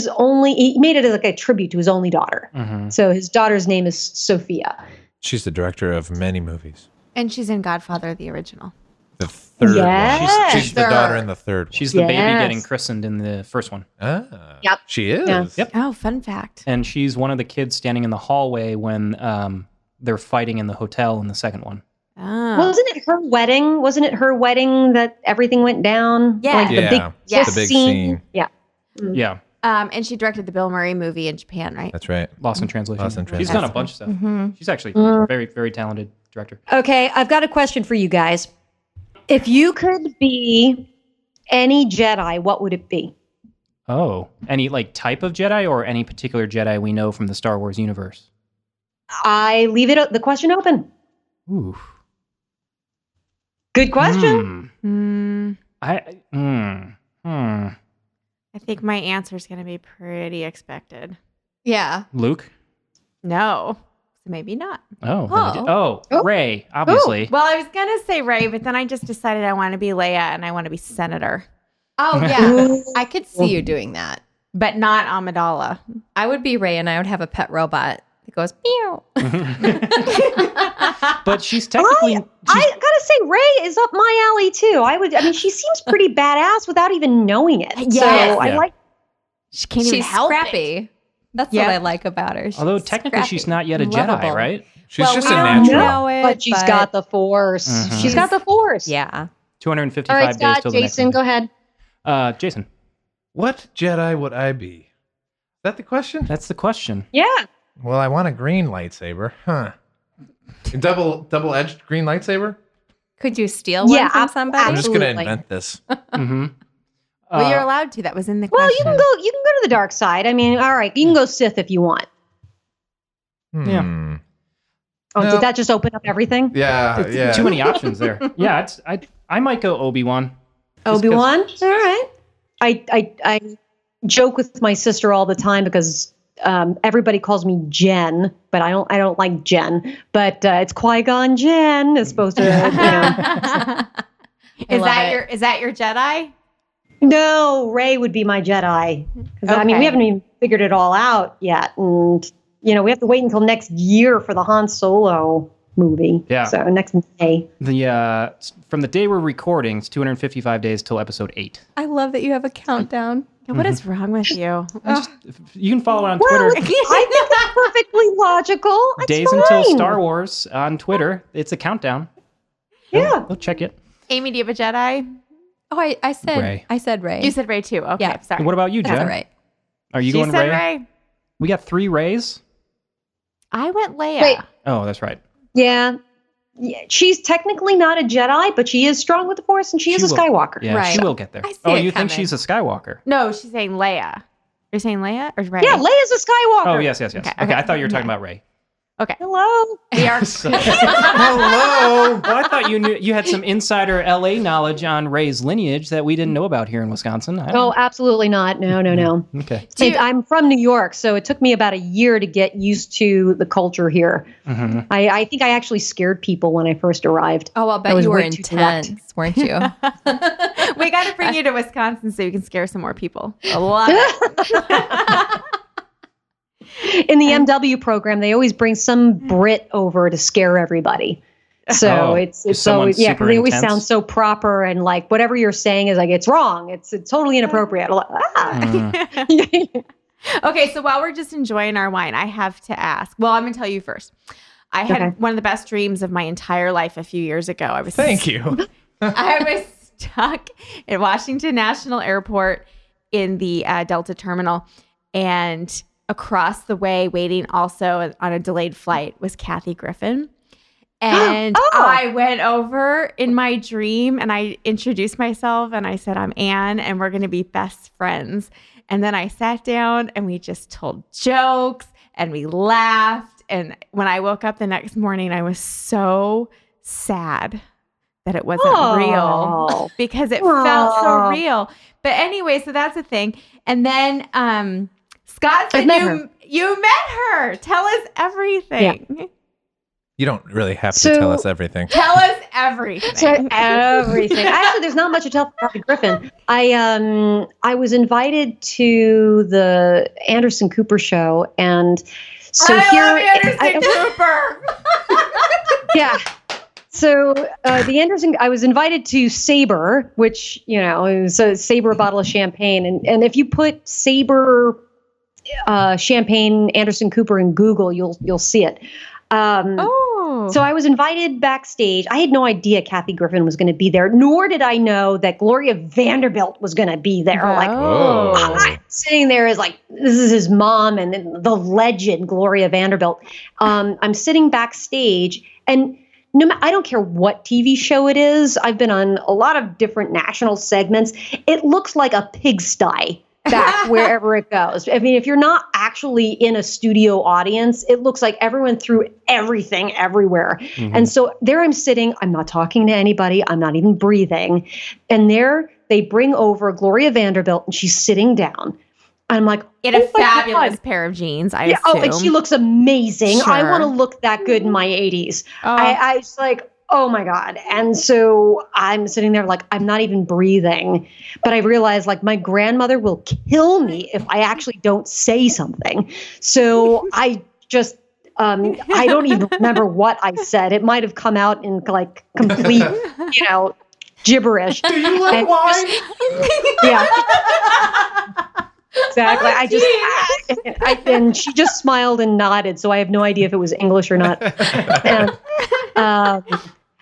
made it as like a tribute to his only daughter. So his daughter's name is Sofia. She's the director of many movies. And she's in Godfather, the original. The third Yes. one. She's the daughter in the third one. She's the baby Yes. getting christened in the first one. Ah, Yep. she is. Yeah. Yep. Oh, fun fact. And she's one of the kids standing in the hallway when they're fighting in the hotel in the second one. Oh. Wasn't it her wedding? Wasn't it her wedding that everything went down? Yeah. Like the Yeah, big, Yes. the big scene. scene. Yeah. Yeah. And she directed the Bill Murray movie in Japan, right? That's right. Lost in Translation. Lost in She's done a Translation. bunch of stuff. She's actually very, very talented director. Okay, I've got a question for you guys. If you could be any Jedi, what would it be? Oh, any like type of Jedi or any particular Jedi we know from the Star Wars universe? I leave the question open. Ooh. Good question. I think my answer is going to be pretty expected. Yeah. Luke? No. So maybe not. Oh, Oh. Ray, obviously. Well, I was going to say Ray, but then I just decided I want to be Leia and I want to be Senator, Oh, yeah. I could see you doing that. but not Amidala. I would be Ray and I would have a pet robot that goes, meow. But she's technically... I gotta say, Ray is up my alley too. I mean, she seems pretty badass without even knowing it. Yes. So Yeah. I like. She can't even She's help it. scrappy. That's Yeah. what I like about her. Although She's technically scrappy. she's not yet a Lovable. Jedi, right? She's Well, just we a don't natural. know it, But she's got the Force. Mhm. She's got the Force. Yeah. 255 All right, days Scott, till the next Jason, one. go ahead. Jason, What Jedi would I be? Is that the question? that's the question. Yeah. Well, I want a green lightsaber. Huh. A double-edged green lightsaber? Could you steal one Yeah, from somebody? I'm just going to Absolutely. invent this. Mm-hmm. Well, you're allowed to. That was in the Well, question. you can go to the dark side. I mean, all right, you can go Sith if you want. Yeah. Oh, No. did that just open up everything? Yeah, yeah. Too many options there. Yeah, I might go Obi-Wan. Obi-Wan? All right. I joke with my sister all the time because everybody calls me Jen, but I don't like Jen. But it's Qui-Gon Jinn as opposed to Is that your Jedi? No, Rey would be my Jedi. 'Cause, I mean, Okay. we haven't even figured it all out yet, and we have to wait until next year for the Han Solo movie. Yeah. So next May. The from the day we're recording, it's 255 days till episode 8. I love that you have a countdown. What is wrong with you? You can follow on Well, Twitter. I think it's perfectly logical. It's Days fine. until Star Wars on Twitter. It's a countdown. Yeah. Go check it. Amy, do you have a Jedi? Oh, I said Ray. I said Ray. You said Ray too. Okay, Yeah. sorry. What about you, That's Jen? all right. Are you She going said Ray? Ray. We got 3 Rays. I went Leia. Wait. Oh, that's right. Yeah. She's technically not a Jedi, but she is strong with the Force, and she is a will- Skywalker. Yeah, Right. she will get there. I see Oh, it you think coming. she's a Skywalker? No, she's saying Leia. You're saying Leia or Ray? Yeah, Leia's a Skywalker. Oh, yes. Okay, Okay. I thought you were talking about Ray. Okay. Hello. We are. Hello. Well, I thought you had some insider LA knowledge on Ray's lineage that we didn't know about here in Wisconsin. Oh, absolutely not. No. Okay. I'm from New York, so it took me about a year to get used to the culture here. Mm-hmm. I think I actually scared people when I first arrived. Oh, I'll I bet was you were way too direct. intense, weren't you? We got to bring you to Wisconsin so you can scare some more people. I love it. In the MW program, they always bring some Brit over to scare everybody. So Oh, it's someone always, yeah, because super they always intense? sound so proper and like whatever you're saying is like it's wrong. It's totally inappropriate. I'm like, Mm. Okay, so while we're just enjoying our wine, I have to ask. Well, I'm going to tell you first. I had Okay. one of the best dreams of my entire life a few years ago. Thank you. I was stuck at Washington National Airport in the Delta terminal, and across the way, waiting also on a delayed flight, was Kathy Griffin. And Oh. I went over in my dream and I introduced myself and I said, I'm Anne and we're going to be best friends. And then I sat down and we just told jokes and we laughed. And when I woke up the next morning, I was so sad that it wasn't real because it felt so Aw. real. But anyway, so that's a thing. And then Scott said met her. you met her. Tell us everything. You don't really have to So- tell us everything. Tell us everything. So everything. Actually, there's not much to tell for Kathy Griffin. I was invited to the Anderson Cooper show, and so I here, love Anderson Cooper. yeah. So I was invited to Saber, which it was a Saber bottle of champagne, and if you put Saber champagne Anderson Cooper in Google, you'll see it. So I was invited backstage. I had no idea Kathy Griffin was going to be there, nor did I know that Gloria Vanderbilt was going to be there. Like, Whoa. I'm sitting there as like, this is his mom and then the legend, Gloria Vanderbilt. I'm sitting backstage, and I don't care what TV show it is. I've been on a lot of different national segments. It looks like a pigsty back wherever it goes. I mean, if you're not actually in a studio audience, it looks like everyone threw everything everywhere. And so there I'm sitting, I'm not talking to anybody, I'm not even breathing. And there they bring over Gloria Vanderbilt and she's sitting down. I'm like, in a oh my fabulous God. pair of jeans, I Yeah, assume. and she looks amazing. I Sure. want to look that good in my 80s. Oh. I was like, oh my God. And so I'm sitting there like, I'm not even breathing. But I realized like my grandmother will kill me if I actually don't say something. So I just, I don't even remember what I said. It might have come out in like complete, gibberish. Do you like wine? Yeah. Exactly. And she just smiled and nodded. So I have no idea if it was English or not.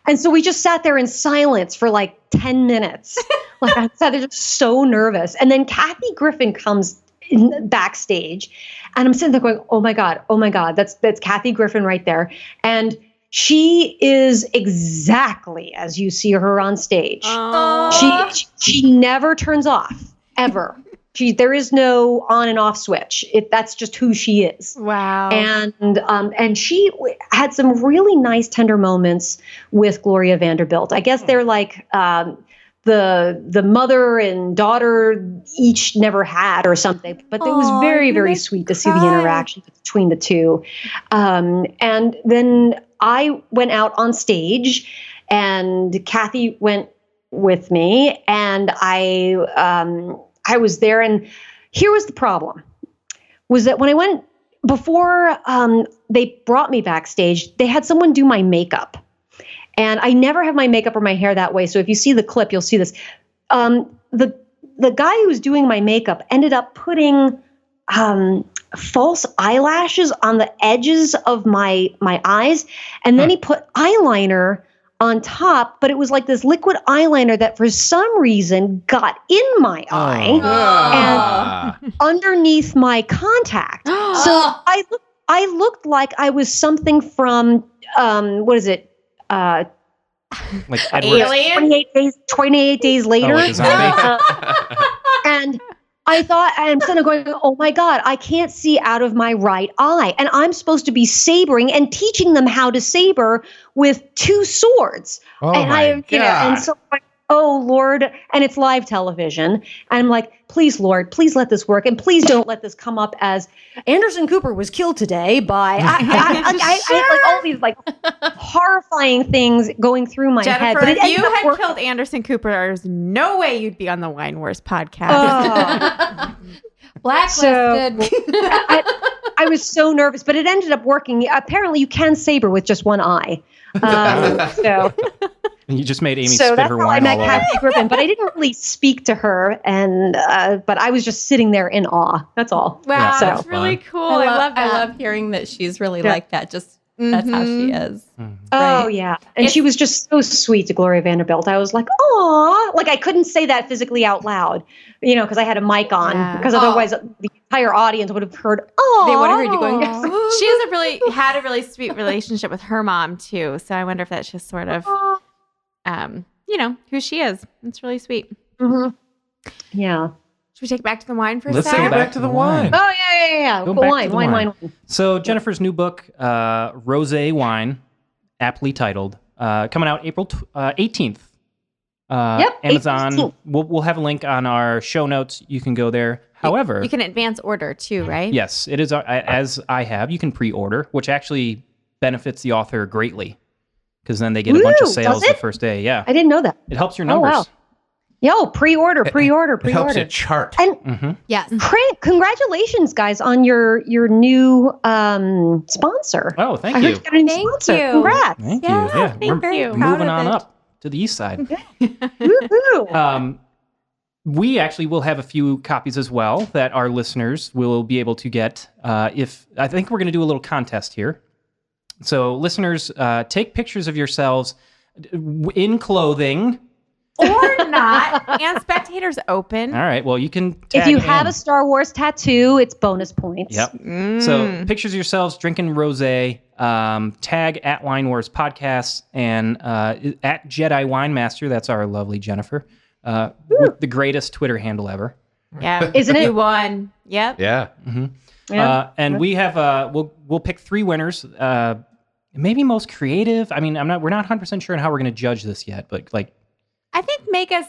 And so we just sat there in silence for like 10 minutes. Like I sat there just so nervous. And then Kathy Griffin comes backstage and I'm sitting there going, oh my God, that's Kathy Griffin right there. And she is exactly as you see her on stage. She never turns off, ever. There is no on and off switch. That's just who she is. Wow. And she had some really nice tender moments with Gloria Vanderbilt. I guess they're like the mother and daughter each never had or something. But it was very, very sweet to see the interaction between the two. And then I went out on stage and Kathy went with me and I was there, and here was the problem, was that when I went, before they brought me backstage, they had someone do my makeup. And I never have my makeup or my hair that way, so if you see the clip, you'll see this. The guy who was doing my makeup ended up putting false eyelashes on the edges of my eyes, and then he put eyeliner on top, but it was like this liquid eyeliner that for some reason got in my eye and underneath my contact. So I looked like I was something from what is it? Like Edward. Alien? 28 days later. Like a zombie. And I thought, I'm sitting there going, oh my God, I can't see out of my right eye. And I'm supposed to be sabering and teaching them how to saber with two swords. Oh and my God. And so I'm like, oh Lord, and it's live television. And I'm like, please, Lord, please let this work. And please don't let this come up as Anderson Cooper was killed today by, I had like all these like horrifying things going through my head. Jennifer, But it if you ended up had working. killed Anderson Cooper, there's no way you'd be on the Wine Wars podcast. Blacklisted. I was so nervous, but it ended up working. Apparently, you can saber with just one eye. And you just made Amy So spit that's her how I wine met all over. Kathy Griffin, but I didn't really speak to her, and but I was just sitting there in awe. That's all. Wow, So- that's really cool. I love that. I love hearing that she's really Yeah. like that. Just that's how she is. Oh yeah, and she was just so sweet to Gloria Vanderbilt. I was like, aw, like I couldn't say that physically out loud, because I had a mic on, Yeah. because otherwise the entire audience would have heard. Oh, They would have heard you going. She had a really sweet relationship with her mom too. So I wonder if that's just sort of, who she is. It's really sweet. Yeah. Should we take it back to the wine for a Let's second? take it back to the wine. Oh yeah. Go back to Wine, the wine. So Jennifer's new book, Rosé Wine, aptly titled, coming out April 18th. Yep, Amazon. 18th. We'll have a link on our show notes. You can go there. However, You can advance order too, right? yes, it is as I have. You can pre-order, which actually benefits the author greatly because then they get a bunch of Woo, sales does the it? first day. Yeah, I didn't know that. it helps your Oh, numbers. wow. Yo, pre-order. It helps you And chart. Yes. Congratulations, guys, on your new sponsor. Oh, thank I heard you. you got a new Thank sponsor. you. Congrats. Thank Yeah, you. Yeah, thank we're you. Proud moving of on it. up to the east side. Woohoo. We actually will have a few copies as well that our listeners will be able to get. If I think we're going to do a little contest here. So listeners, take pictures of yourselves in clothing. Or not. And spectators open. All right. Well, you can If tag you have in. a Star Wars tattoo, it's bonus points. Yep. So pictures of yourselves drinking rosé. Tag at Wine Wars Podcast and at Jedi Wine Master. That's our lovely Jennifer. With the greatest Twitter handle ever. Yeah. Isn't it? You won. Yep. Yeah. Yeah. And we have we'll pick 3 winners. Maybe most creative. I mean, we're not 100% sure on how we're going to judge this yet, but like, I think make us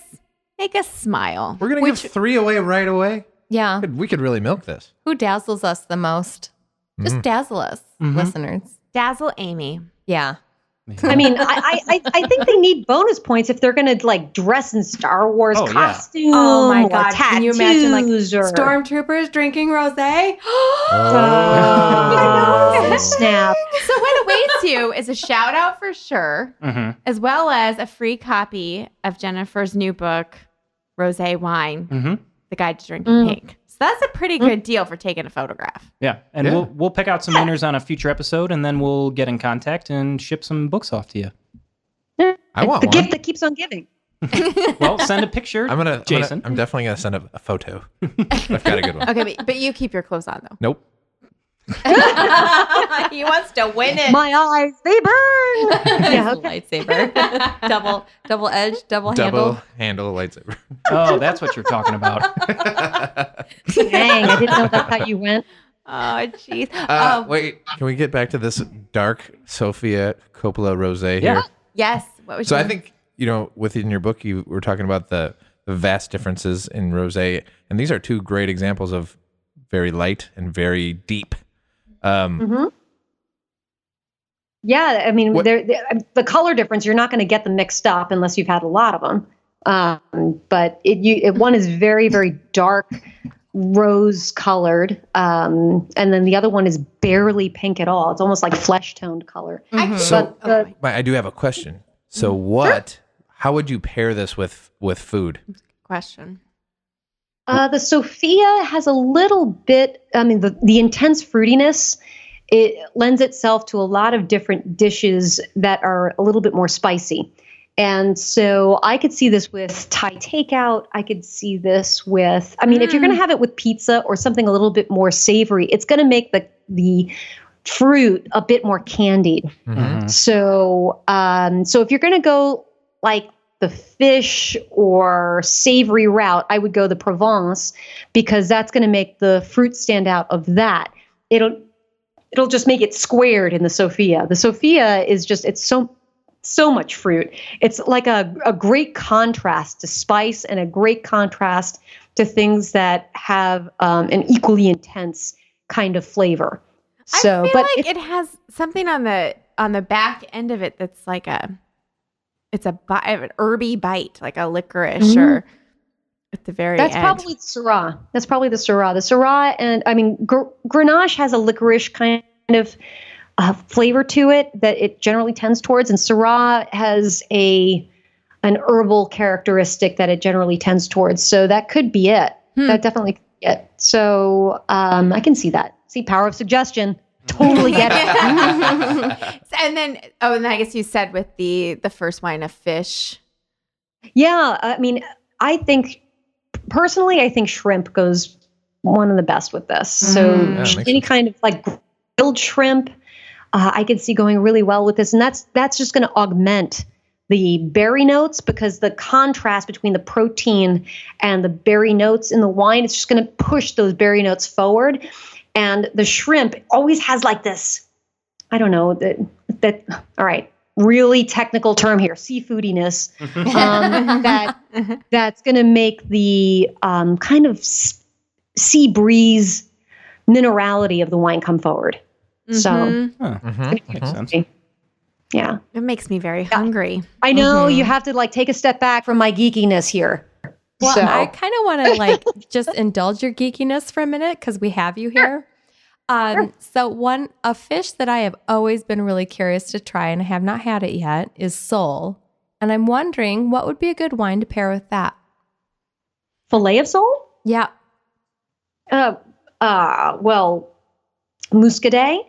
smile. We're going to give 3 away right away. Yeah. We could really milk this. Who dazzles us the most? Just dazzle us, listeners. Dazzle Amy. Yeah. I mean, I think they need bonus points if they're going to like dress in Star Wars costume. Oh my God. Or tattoos Can you imagine like or stormtroopers drinking rosé? Oh, snap. So what awaits you is a shout out for sure, as well as a free copy of Jennifer's new book, Rosé Wine, The Guide to Drinking Pink. So that's a pretty good deal for taking a photograph. Yeah, and we'll pick out some winners on a future episode, and then we'll get in contact and ship some books off to you. I want the one. gift that keeps on giving. Well, send a picture, Jason. I'm definitely gonna send a photo. I've got a good one. Okay, but you keep your clothes on though. Nope. He wants to win it. My eyes, they burn. Yeah, lightsaber. double edge, double handle. handle lightsaber. Oh, that's what you're talking about. Dang, I didn't know that's how you went. Oh, jeez. Wait, can we get back to this dark Sofia Coppola rosé here? Yes. What was So I think, within your book, you were talking about the vast differences in rosé, and these are 2 great examples of very light and very deep. Yeah, I mean, the color difference, you're not going to get them mixed up unless you've had a lot of them. But one is very, very dark rose colored, and then the other one is barely pink at all. It's almost like flesh toned color. But I do have a question. So how would you pair this with food? question? The Sofia has a little bit, I mean, the intense fruitiness, it lends itself to a lot of different dishes that are a little bit more spicy. And so I could see this with Thai takeout. I could see this with, I mean, if you're going to have it with pizza or something a little bit more savory, it's going to make the fruit a bit more candied. So if you're going to go like the fish or savory route, I would go the Provence because that's going to make the fruit stand out of that. It'll just make it squared in the Sofia. The Sofia is just, it's so much fruit. It's like a great contrast to spice and a great contrast to things that have an equally intense kind of flavor. So, I feel like it has something on the back end of it that's like an herby bite, like a licorice or at the very end. That's probably the Syrah. The Syrah, and I mean, Grenache has a licorice kind of flavor to it that it generally tends towards, and Syrah has an herbal characteristic that it generally tends towards. So that could be it. That definitely could be it. So I can see that. See, power of suggestion. Totally get it. And then I guess you said with the first wine of fish. Yeah, I mean, I think shrimp goes one of the best with this. So any kind of like grilled shrimp, I could see going really well with this, and that's just going to augment the berry notes because the contrast between the protein and the berry notes in the wine, it's just going to push those berry notes forward. And the shrimp always has like this, I don't know, that all right, really technical term here, seafoodiness, that's going to make the kind of sea breeze minerality of the wine come forward. So Makes sense. yeah, It makes me very hungry. I know you have to like take a step back from my geekiness here. Well, So- I kind of want to like just indulge your geekiness for a minute because we have you here. So a fish that I have always been really curious to try and I have not had it yet is sole. And I'm wondering what would be a good wine to pair with that? Filet of sole? Yeah. Well, Muscadet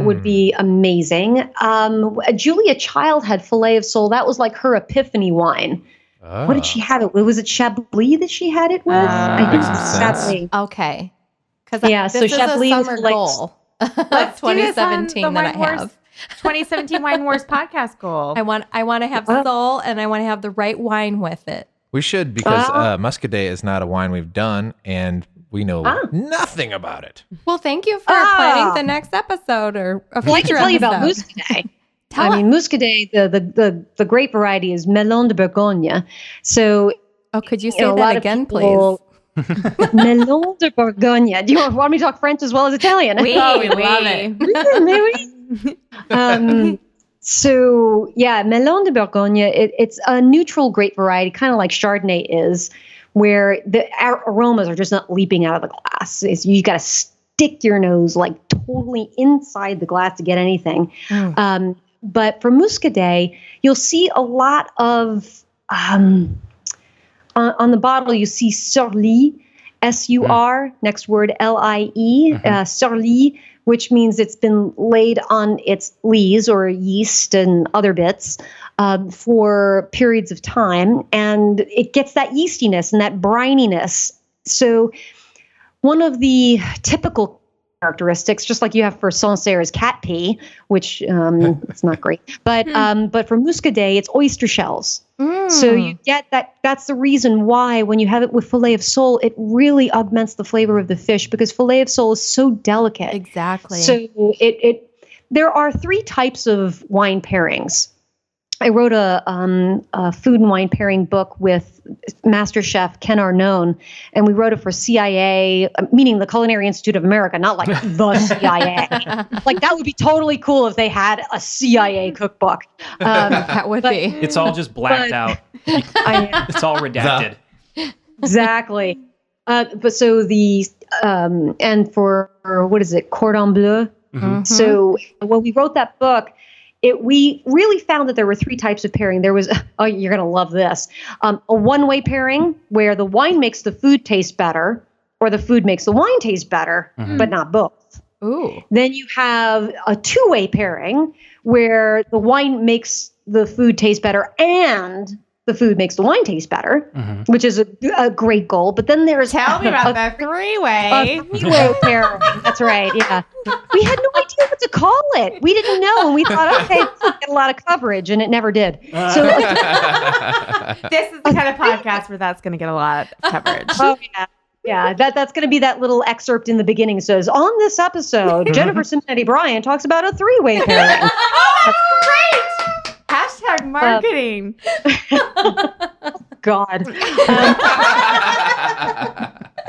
would be amazing. Julia Child had filet of sole. That was like her epiphany wine. What did she have it with? Was it Chablis that she had it with? I think it was Chablis. Okay. Because so this is a Chablis was summer like- goal of Let's do this on 2017 the that I Wine Wars have. 2017 Wine Wars podcast goal. I want to have soul and I want to have the right wine with it. We should, because Muscadet is not a wine we've done, and we know nothing about it. Well, thank you for planning the next episode or a future Well, I can tell you about episode. Muscadet. Muscadet, the grape variety is Melon de Bourgogne. So, Oh, could you say a that lot of again, people- Melon de Bourgogne. Do you want me to talk French as well as Italian? We love it. So yeah, Melon de Bourgogne, it's a neutral grape variety, kind of like Chardonnay is, where the aromas are just not leaping out of the glass. You got to stick your nose like totally inside the glass to get anything. But for Muscadet, you'll see a lot of, on the bottle, you see Surly, S-U-R, next word L-I-E, Surly, which means it's been laid on its lees or yeast and other bits for periods of time. And it gets that yeastiness and that brininess. So one of the typical characteristics, just like you have for Sancerre's cat pee, which it's not great, but for Muscadet, it's oyster shells. So you get that. That's the reason why when you have it with filet of sole, it really augments the flavor of the fish because filet of sole is so delicate. Exactly. So there are 3 types of wine pairings. I wrote a food and wine pairing book with master chef Ken Arnone, and we wrote it for CIA, meaning the Culinary Institute of America, not like the CIA. Like that would be totally cool if they had a CIA cookbook. That would be. It's all just blacked out. It's all redacted. Exactly. But so the and for what is it, Cordon Bleu? So when we wrote that book, we really found that there were 3 types of pairing. There was, you're going to love this, a one-way pairing where the wine makes the food taste better, or the food makes the wine taste better, but not both. Ooh. Then you have a 2-way pairing where the wine makes the food taste better and the food makes the wine taste better, which is a great goal. But then there's Tell me about that 3-way. a 3-way pairing. That's right. Yeah. We had no idea what to call it. We didn't know. And we thought, okay, it's going to get a lot of coverage. And it never did. So, This is the kind of podcast where that's going to get a lot of coverage. oh, yeah. Yeah, that's going to be that little excerpt in the beginning. It says, on this episode, Jennifer Simonetti-Bryan talks about a 3-way pairing. Oh, great! Hashtag marketing. God.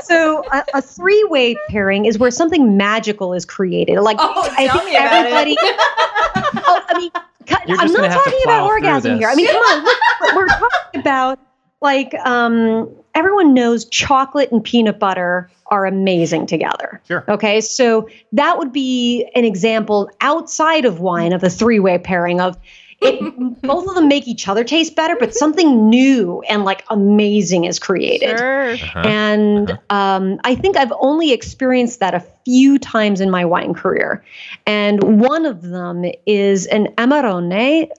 So a 3-way pairing is where something magical is created. Like I tell think me about everybody. I mean, You're I'm just gonna not have to talking plow about through orgasm this. here. I mean, come on. Look, we're talking about like everyone knows chocolate and peanut butter are amazing together. Sure. Okay, so that would be an example outside of wine of a 3-way pairing of. Both of them make each other taste better, but something new and like amazing is created. Sure. And I think I've only experienced that a few times in my wine career. And one of them is an Amarone,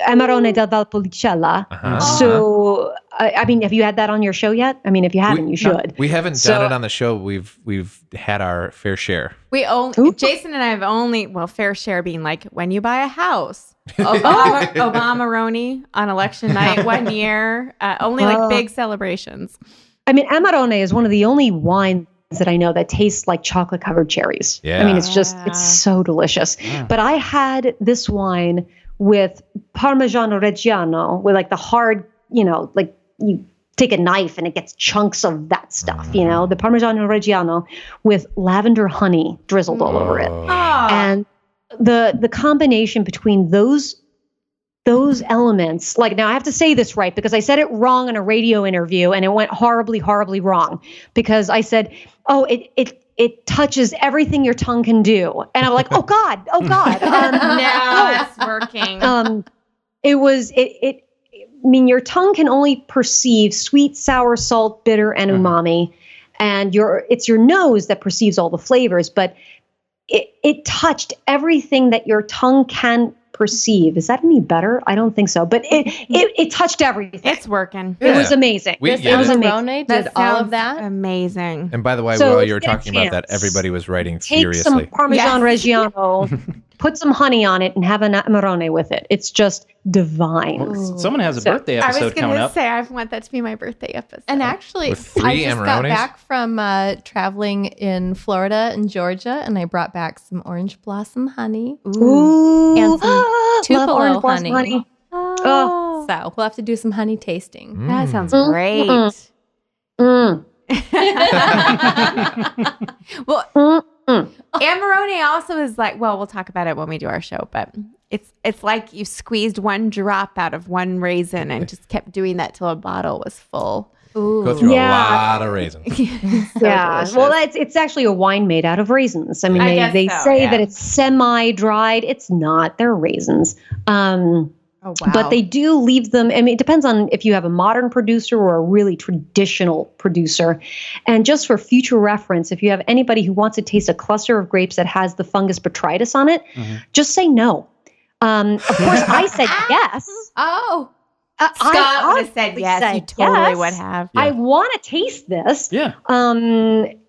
Amarone del Valpolicella. So, I mean, have you had that on your show yet? I mean, if you haven't, you should. We haven't done it on the show. We've had our fair share. Jason and I have fair share being like when you buy a house. Obama-roni on election night 1 year. Only like big celebrations. I mean, Amarone is one of the only wines that I know that tastes like chocolate covered cherries. Yeah. I mean, it's so delicious. But I had this wine with Parmigiano Reggiano with like the hard, like you take a knife and it gets chunks of that stuff, the Parmigiano Reggiano with lavender honey drizzled all over it. And the combination between those elements, like now I have to say this right because I said it wrong in a radio interview and it went horribly, horribly wrong because I said, it touches everything your tongue can do. And I'm like, oh God. No, that's working. I mean, your tongue can only perceive sweet, sour, salt, bitter, and umami. And it's your nose that perceives all the flavors, but it touched everything that your tongue can perceive. Is that any better? I don't think so, but it touched everything. It's working. It was amazing. It was amazing. Did all of sounds that? Amazing. And by the way, So while if you were you get a talking about that, chance, everybody was writing Take furiously. some Parmesan Reggiano put some honey on it and have an Amarone with it. It's just divine. Someone has a birthday I was episode coming going to up. say, I want that to be my birthday episode. And actually, With 3 I just got Amarones? back from traveling in Florida and Georgia, and I brought back some orange blossom honey Ooh, and some love Tupelo orange blossom honey. Oh, So we'll have to do some honey tasting. that sounds great. Mm. Well, Amarone also is like, well, we'll talk about it when we do our show, but it's like you squeezed one drop out of one raisin and just kept doing that till a bottle was full. Ooh. Go through Yeah. a lot of raisins. Yeah, well, it's actually a wine made out of raisins. I mean, I guess they so, say yeah. that it's semi-dried. It's not. They're raisins. Oh, wow. But they do leave them. I mean, it depends on if you have a modern producer or a really traditional producer. And just for future reference, if you have anybody who wants to taste a cluster of grapes that has the fungus botrytis on it, just say no. Of course, I said yes. Oh, I Scott would have said obviously yes. You said totally yes. would have. I want to taste this. Yeah.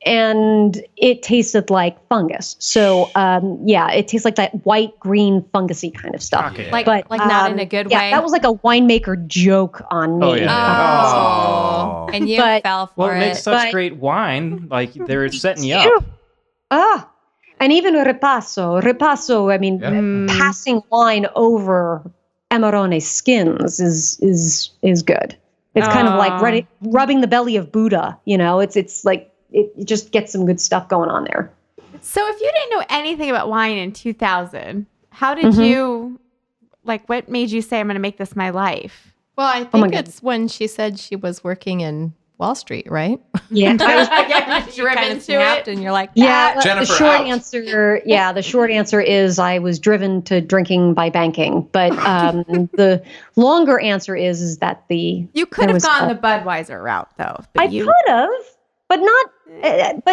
And it tasted like fungus. So, yeah, it tastes like that white, green, fungusy kind of stuff. Okay. Like But, not in a good Yeah, way. that was like a winemaker joke on me. Oh, yeah. Oh. And you But- fell for Well, it makes it. such But- great wine. Like they're setting you up. And even Repasso, I mean, passing wine over Amarone skins is good. It's kind of like rubbing the belly of Buddha, you know, it's like, it just gets some good stuff going on there. So if you didn't know anything about wine in 2000, how did you, like, what made you say, I'm going to make this my life? Well, I my think God. it's when she said she was working in Wall Street, right? Yeah. You kind of snapped and you're like, Yeah, the Jennifer, short out. answer. Yeah, the short answer is I was driven to drinking by banking. But the longer answer is that You there could have was gone a- the Budweiser route, though. I But you, could have, but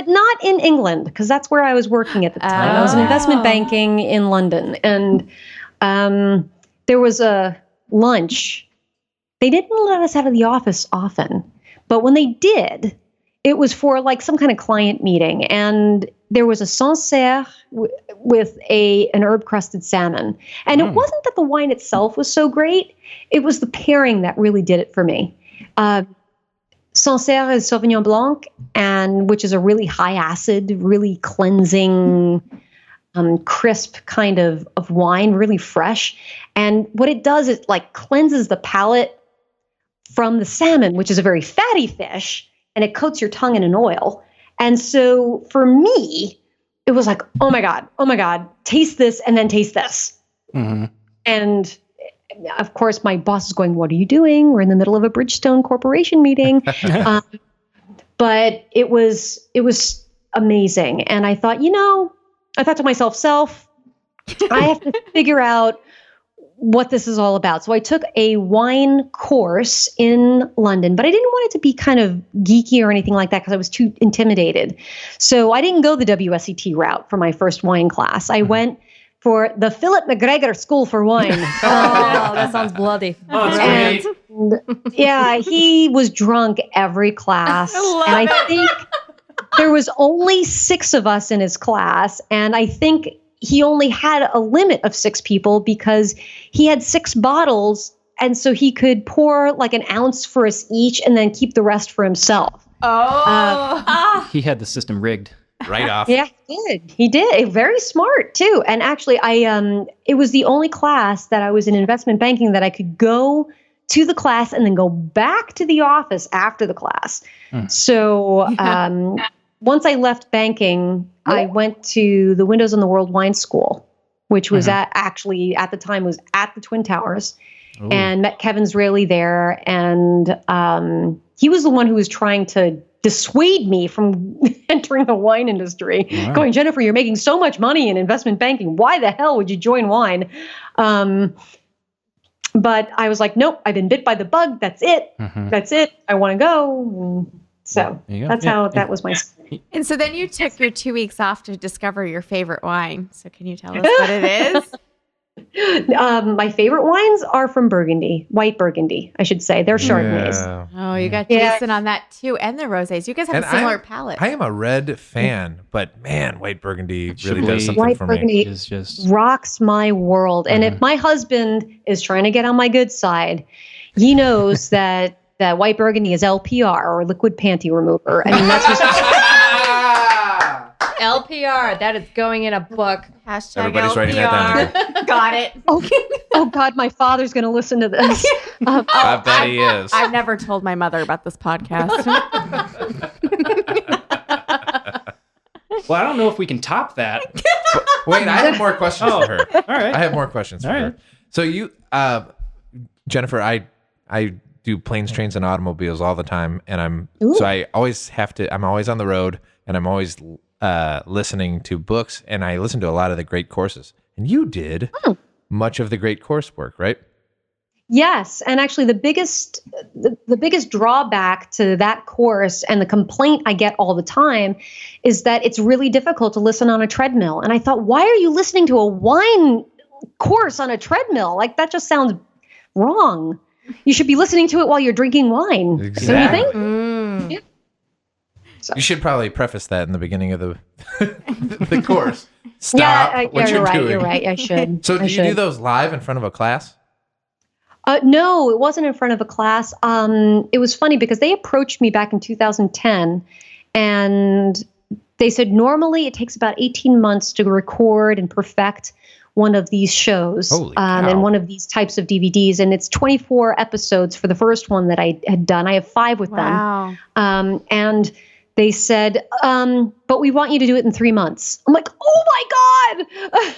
not in England because that's where I was working at the time. I was in investment banking in London, and there was a lunch. They didn't let us out of the office often, but when they did, it was for like some kind of client meeting, and there was a Sancerre with an herb crusted salmon. And it wasn't that the wine itself was so great; it was the pairing that really did it for me. Sancerre is Sauvignon Blanc, and which is a really high acid, really cleansing, crisp kind of wine, really fresh. And what it does is like cleanses the palate from the salmon, which is a very fatty fish, and it coats your tongue in an oil. And so for me, it was like, oh my God, taste this and then taste this. And of course, my boss is going, what are you doing? We're in the middle of a Bridgestone Corporation meeting. But it was amazing. And I thought, to myself, I have to figure out what this is all about. So I took a wine course in London, but I didn't want it to be kind of geeky or anything like that because I was too intimidated. So I didn't go the WSET route for my first wine class. I went for the Philip McGregor School for Wine. oh, that sounds bloody. Oh, that's great. Yeah, he was drunk every class. And I think there was only 6 of us in his class. And I think he only had a limit of 6 people because he had 6 bottles. And so he could pour like an ounce for us each and then keep the rest for himself. He had the system rigged. Right off. Yeah, he did. Very smart too. And actually, it was the only class that I was in investment banking that I could go to the class and then go back to the office after the class. So once I left banking, I went to the Windows on the World Wine School, which was at the time was at the Twin Towers, and met Kevin Zraly there. And he was the one who was trying to dissuade me from entering the wine industry, going, Jennifer, you're making so much money in investment banking. Why the hell would you join wine? But I was like, nope, I've been bit by the bug. That's it. That's it. I want to go. So There you go. that's how that was my story. and so then you took your 2 weeks off to discover your favorite wine. So can you tell us what it is? My favorite wines are from Burgundy, white Burgundy, I should say. They're Chardonnays. Yeah. Oh, you got Yeah. Jason on that too, and the rosés. You guys have And a similar palate. I am a red fan, but man, white Burgundy really Chablis. does something White for me. Burgundy Is just rocks my world. And if my husband is trying to get on my good side, he knows that white Burgundy is LPR, or liquid panty remover. I mean, that's just LPR, that is going in a book. Hashtag Everybody's LPR. writing that down. Got it. oh God, my father's going to listen to this. I bet he is. I've never told my mother about this podcast. well, I don't know if we can top that. Wait, I have more questions for her. All right. I have more questions for All her. right. So you, Jennifer, I do planes, trains, and automobiles all the time, and I'm always on the road, and I'm always listening to books, and I listen to a lot of the great courses. And you did much of the great coursework, right? Yes, and actually the biggest drawback to that course, and the complaint I get all the time, is that it's really difficult to listen on a treadmill. And I thought, why are you listening to a wine course on a treadmill? Like, that just sounds wrong. You should be listening to it while you're drinking wine. Exactly. Don't you think? Mm. You should probably preface that in the beginning of the course. Stop what you're you're right. doing. You're right. I should. So I do you should. do those live in front of a class? No, it wasn't in front of a class. It was funny because they approached me back in 2010, and they said normally it takes about 18 months to record and perfect one of these shows and one of these types of DVDs. And it's 24 episodes for the first one that I had done. I have 5 with them. And they said, but we want you to do it in 3 months. I'm like, oh my God.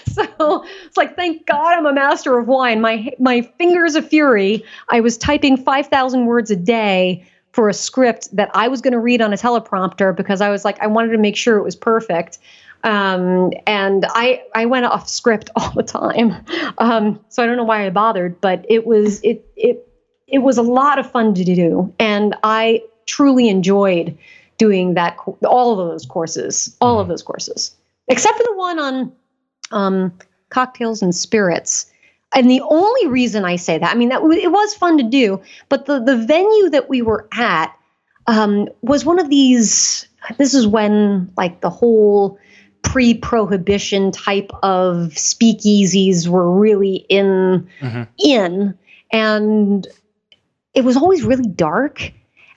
So it's like, thank God I'm a master of wine. My fingers of fury. I was typing 5,000 words a day for a script that I was going to read on a teleprompter because I was like, I wanted to make sure it was perfect. And I went off script all the time. So I don't know why I bothered, but it was a lot of fun to do. And I truly enjoyed doing that, all of those courses, except for the one on cocktails and spirits. And the only reason I say that, I mean, it was fun to do, but the venue that we were at was one of these. This is when like the whole pre-prohibition type of speakeasies were really in, and it was always really dark.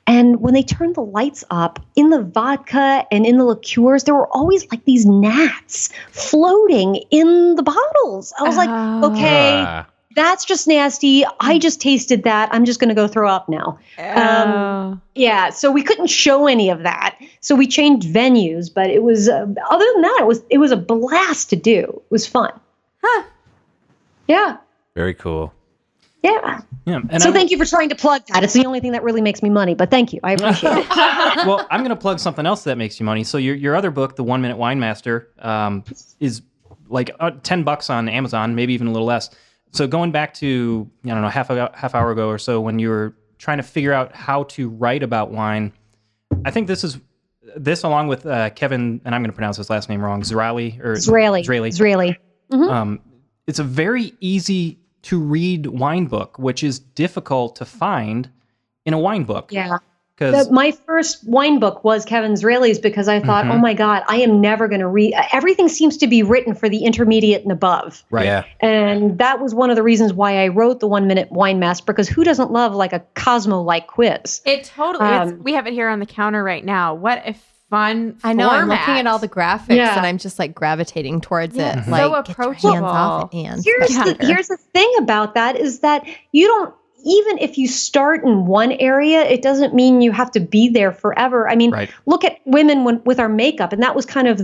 And when they turned the lights up, in the vodka and in the liqueurs, there were always like these gnats floating in the bottles. I was like, okay, that's just nasty. I just tasted that. I'm just going to go throw up now. Yeah, so we couldn't show any of that. So we changed venues, but it was, other than that, it was a blast to do. It was fun. Huh. Yeah. Very cool. Yeah. And so thank you for trying to plug that. It's the only thing that really makes me money, but thank you. I appreciate it. Well, I'm going to plug something else that makes you money. So your other book, The 1 Minute Wine Master, is like $10 on Amazon, maybe even a little less. So going back to, I don't know, half hour ago or so, when you were trying to figure out how to write about wine, I think this along with Kevin, and I'm going to pronounce his last name wrong, Israeli. Mm-hmm. It's a very easy to read wine book, which is difficult to find in a wine book. Yeah. My first wine book was Kevin Zraly's because I thought, oh my God, I am never going to read. Everything seems to be written for the intermediate and above. Right. Yeah. And that was one of the reasons why I wrote the 1 Minute Wine Master, because who doesn't love like a Cosmo-like quiz? It totally, we have it here on the counter right now. What a fun I know, format. I'm looking at all the graphics and I'm just like gravitating towards it. So Like, approachable. get your hands off it, and Here's the thing about that is that you don't, even if you start in one area, it doesn't mean you have to be there forever. I mean, look at women with our makeup. And that was kind of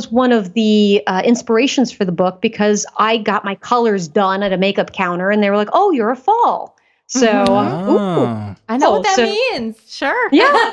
one of the inspirations for the book, because I got my colors done at a makeup counter and they were like, oh, you're a fall. So I know what that means. Sure. Yeah.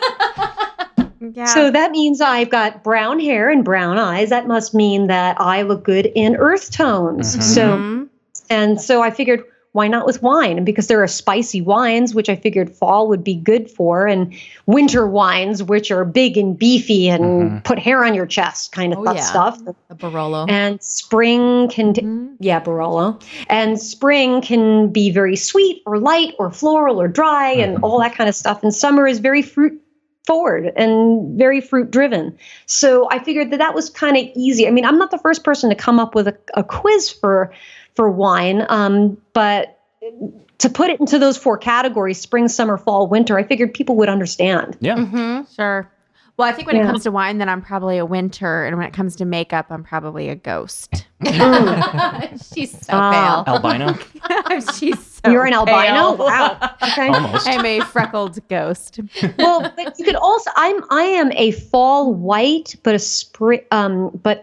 Yeah. So that means I've got brown hair and brown eyes. That must mean that I look good in earth tones. So I figured, why not with wine? And because there are spicy wines, which I figured fall would be good for, and winter wines, which are big and beefy and put hair on your chest kind of stuff. The Barolo. And spring can, Barolo. And spring can be very sweet or light or floral or dry and all that kind of stuff. And summer is very fruit forward and very fruit driven. So I figured that was kind of easy. I mean, I'm not the first person to come up with a quiz for wine, but to put it into those 4 categories, spring, summer, fall, winter, I figured people would understand. Yeah. Sure. Well, I think when it comes to wine, then I'm probably a winter. And when it comes to makeup, I'm probably a ghost. She's so pale. Albino. She's so You're an albino? pale. Wow. Okay. Almost. I'm a freckled ghost. Well, but you could also, I am a fall white, but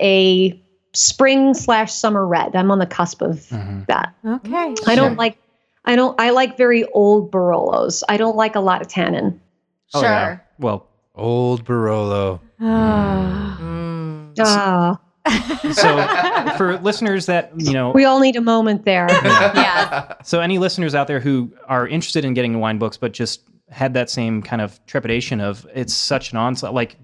a spring/summer red. I'm on the cusp of that. Okay. I like very old Barolos. I don't like a lot of tannin. Oh, Sure. yeah. Well, Old Barolo. so for listeners that, We all need a moment there. Yeah. so any listeners out there who are interested in getting wine books, but just had that same kind of trepidation of it's such an onslaught, like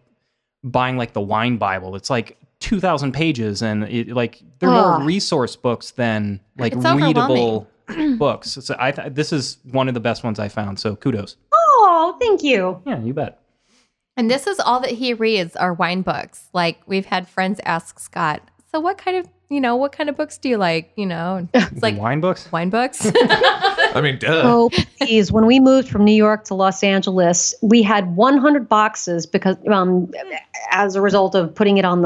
buying like the wine Bible, it's like 2,000 pages and they're more resource books than like It's readable books. So this is one of the best ones I found. So kudos. Oh, thank you. Yeah, you bet. And this is all that he reads are wine books. Like we've had friends ask Scott, so what kind of books do you like? It's like Wine books? wine books. I mean, duh. Oh, please. When we moved from New York to Los Angeles, we had 100 boxes because as a result of putting it on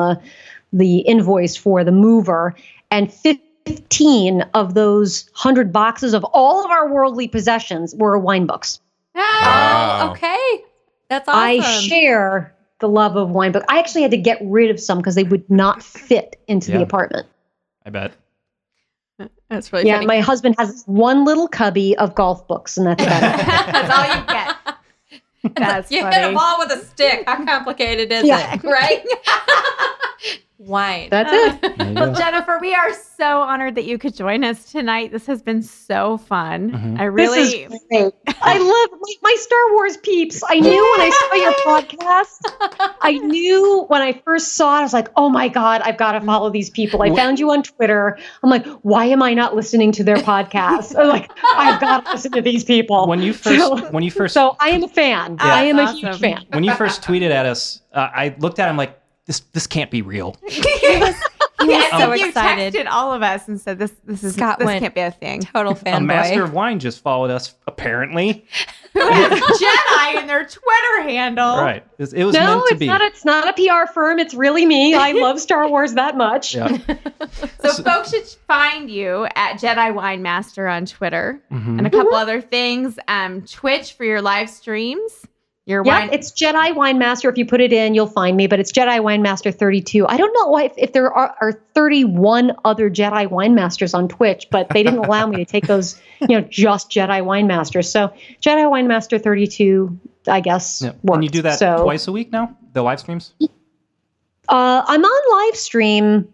the invoice for the mover, and 15 of those 100 boxes of all of our worldly possessions were wine books. Oh, okay. That's awesome. I share the love of wine books. I actually had to get rid of some because they would not fit into the apartment. I bet. That's really funny. My husband has one little cubby of golf books, and that's about it. That's all you get. That's you funny. hit a ball with a stick. How complicated is it? Right? Wine. That's it. Well, Jennifer, we are so honored that you could join us tonight. This has been so fun. I really, This is great. I love my Star Wars peeps. I knew when I saw your podcast, I knew when I first saw it, I was like, oh my God, I've got to follow these people. I found you on Twitter. I'm like, why am I not listening to their podcast? I'm like, I've got to listen to these people. When you first, So I am a fan. I am a huge fan. when you first tweeted at us, I looked at him like, this can't be real. He was so you excited. texted all of us and said, this Scott went can't be a thing. Total A master fanboy. of wine just followed us, apparently. Jedi in their Twitter handle. Right. It was No, meant to be. it's not a PR firm. It's really me. I love Star Wars that much. Yeah. So folks should find you at Jedi Wine Master on Twitter and a couple other things. Twitch for your live streams. Your wine. It's Jedi Wine Master. If you put it in, you'll find me, but it's Jedi Wine Master 32. I don't know why if there are 31 other Jedi Wine Masters on Twitch, but they didn't allow me to take those, just Jedi Wine Masters. So Jedi Wine Master 32, I guess. Yeah. Worked. And you do that twice a week now? The live streams? I'm on live stream.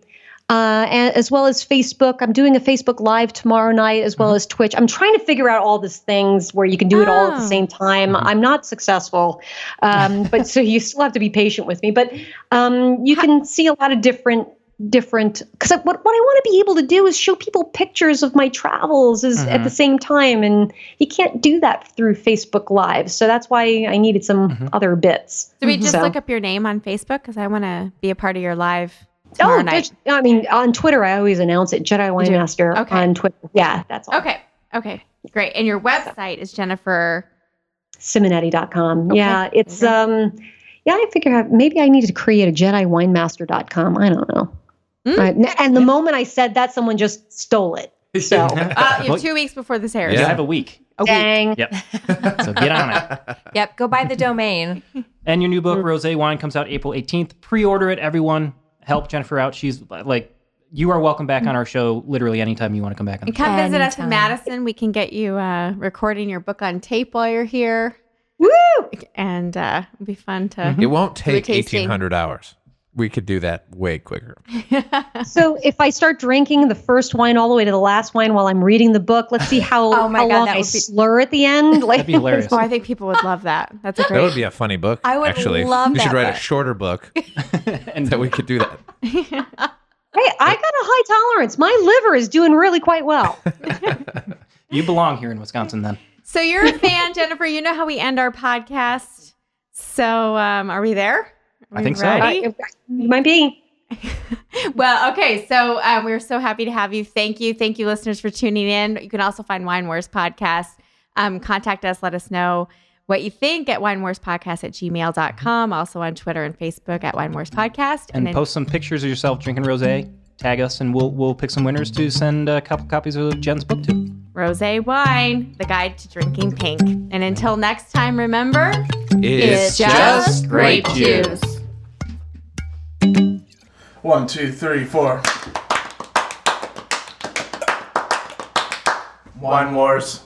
And as well as Facebook. I'm doing a Facebook Live tomorrow night, as well as Twitch. I'm trying to figure out all these things where you can do it all at the same time. I'm not successful, but so you still have to be patient with me. But you can see a lot of different. Because what I want to be able to do is show people pictures of my travels at the same time, and you can't do that through Facebook Live. So that's why I needed some other bits. Do we just look up your name on Facebook? Because I want to be a part of your live. Tomorrow night. I mean, on Twitter, I always announce it. Jedi Wine Master on Twitter. Yeah, that's all. Okay. Great. And your website is Jennifer Simonetti.com. Okay. Yeah, it's I figure out maybe I need to create a JediWinemaster.com. I don't know. Right. And the moment I said that, someone just stole it. So you have 2 weeks before this airs. You have a week. dang. Yep. So get on it. Yep. Go buy the domain. And your new book, Rosé Wine, comes out April 18th. Pre-order it, everyone. Help Jennifer out. She's like, you are welcome back on our show literally anytime you want to come back on the And show. come visit us in Anytime. Madison. We can get you recording your book on tape while you're here. Woo! And it'll be fun to It won't take tasting. 1,800 hours. we could do that way quicker. So if I start drinking the first wine all the way to the last wine while I'm reading the book, let's see how Oh my God, long that I would be- slur at the end. That'd be hilarious. Oh, I think people would love that. That's a great. That would be a funny book. I would actually. love We should that write book. a shorter book, and that we could do that. Hey, I got a high tolerance. My liver is doing really quite well. You belong here in Wisconsin then. So you're a fan, Jennifer. You know how we end our podcast. So are we there? I think so. ready? You might be. Well, okay. So we're so happy to have you. Thank you. Thank you, listeners, for tuning in. You can also find Wine Wars Podcast. Contact us. Let us know what you think at winewarspodcast@gmail.com. Also on Twitter and Facebook at Wine Wars Podcast. And then post some pictures of yourself drinking rosé. Tag us, and we'll pick some winners to send a couple copies of Jen's book to. Rosé Wine, the guide to drinking pink. And until next time, remember, It's just grape juice. 1, 2, 3, 4. Wine Wars.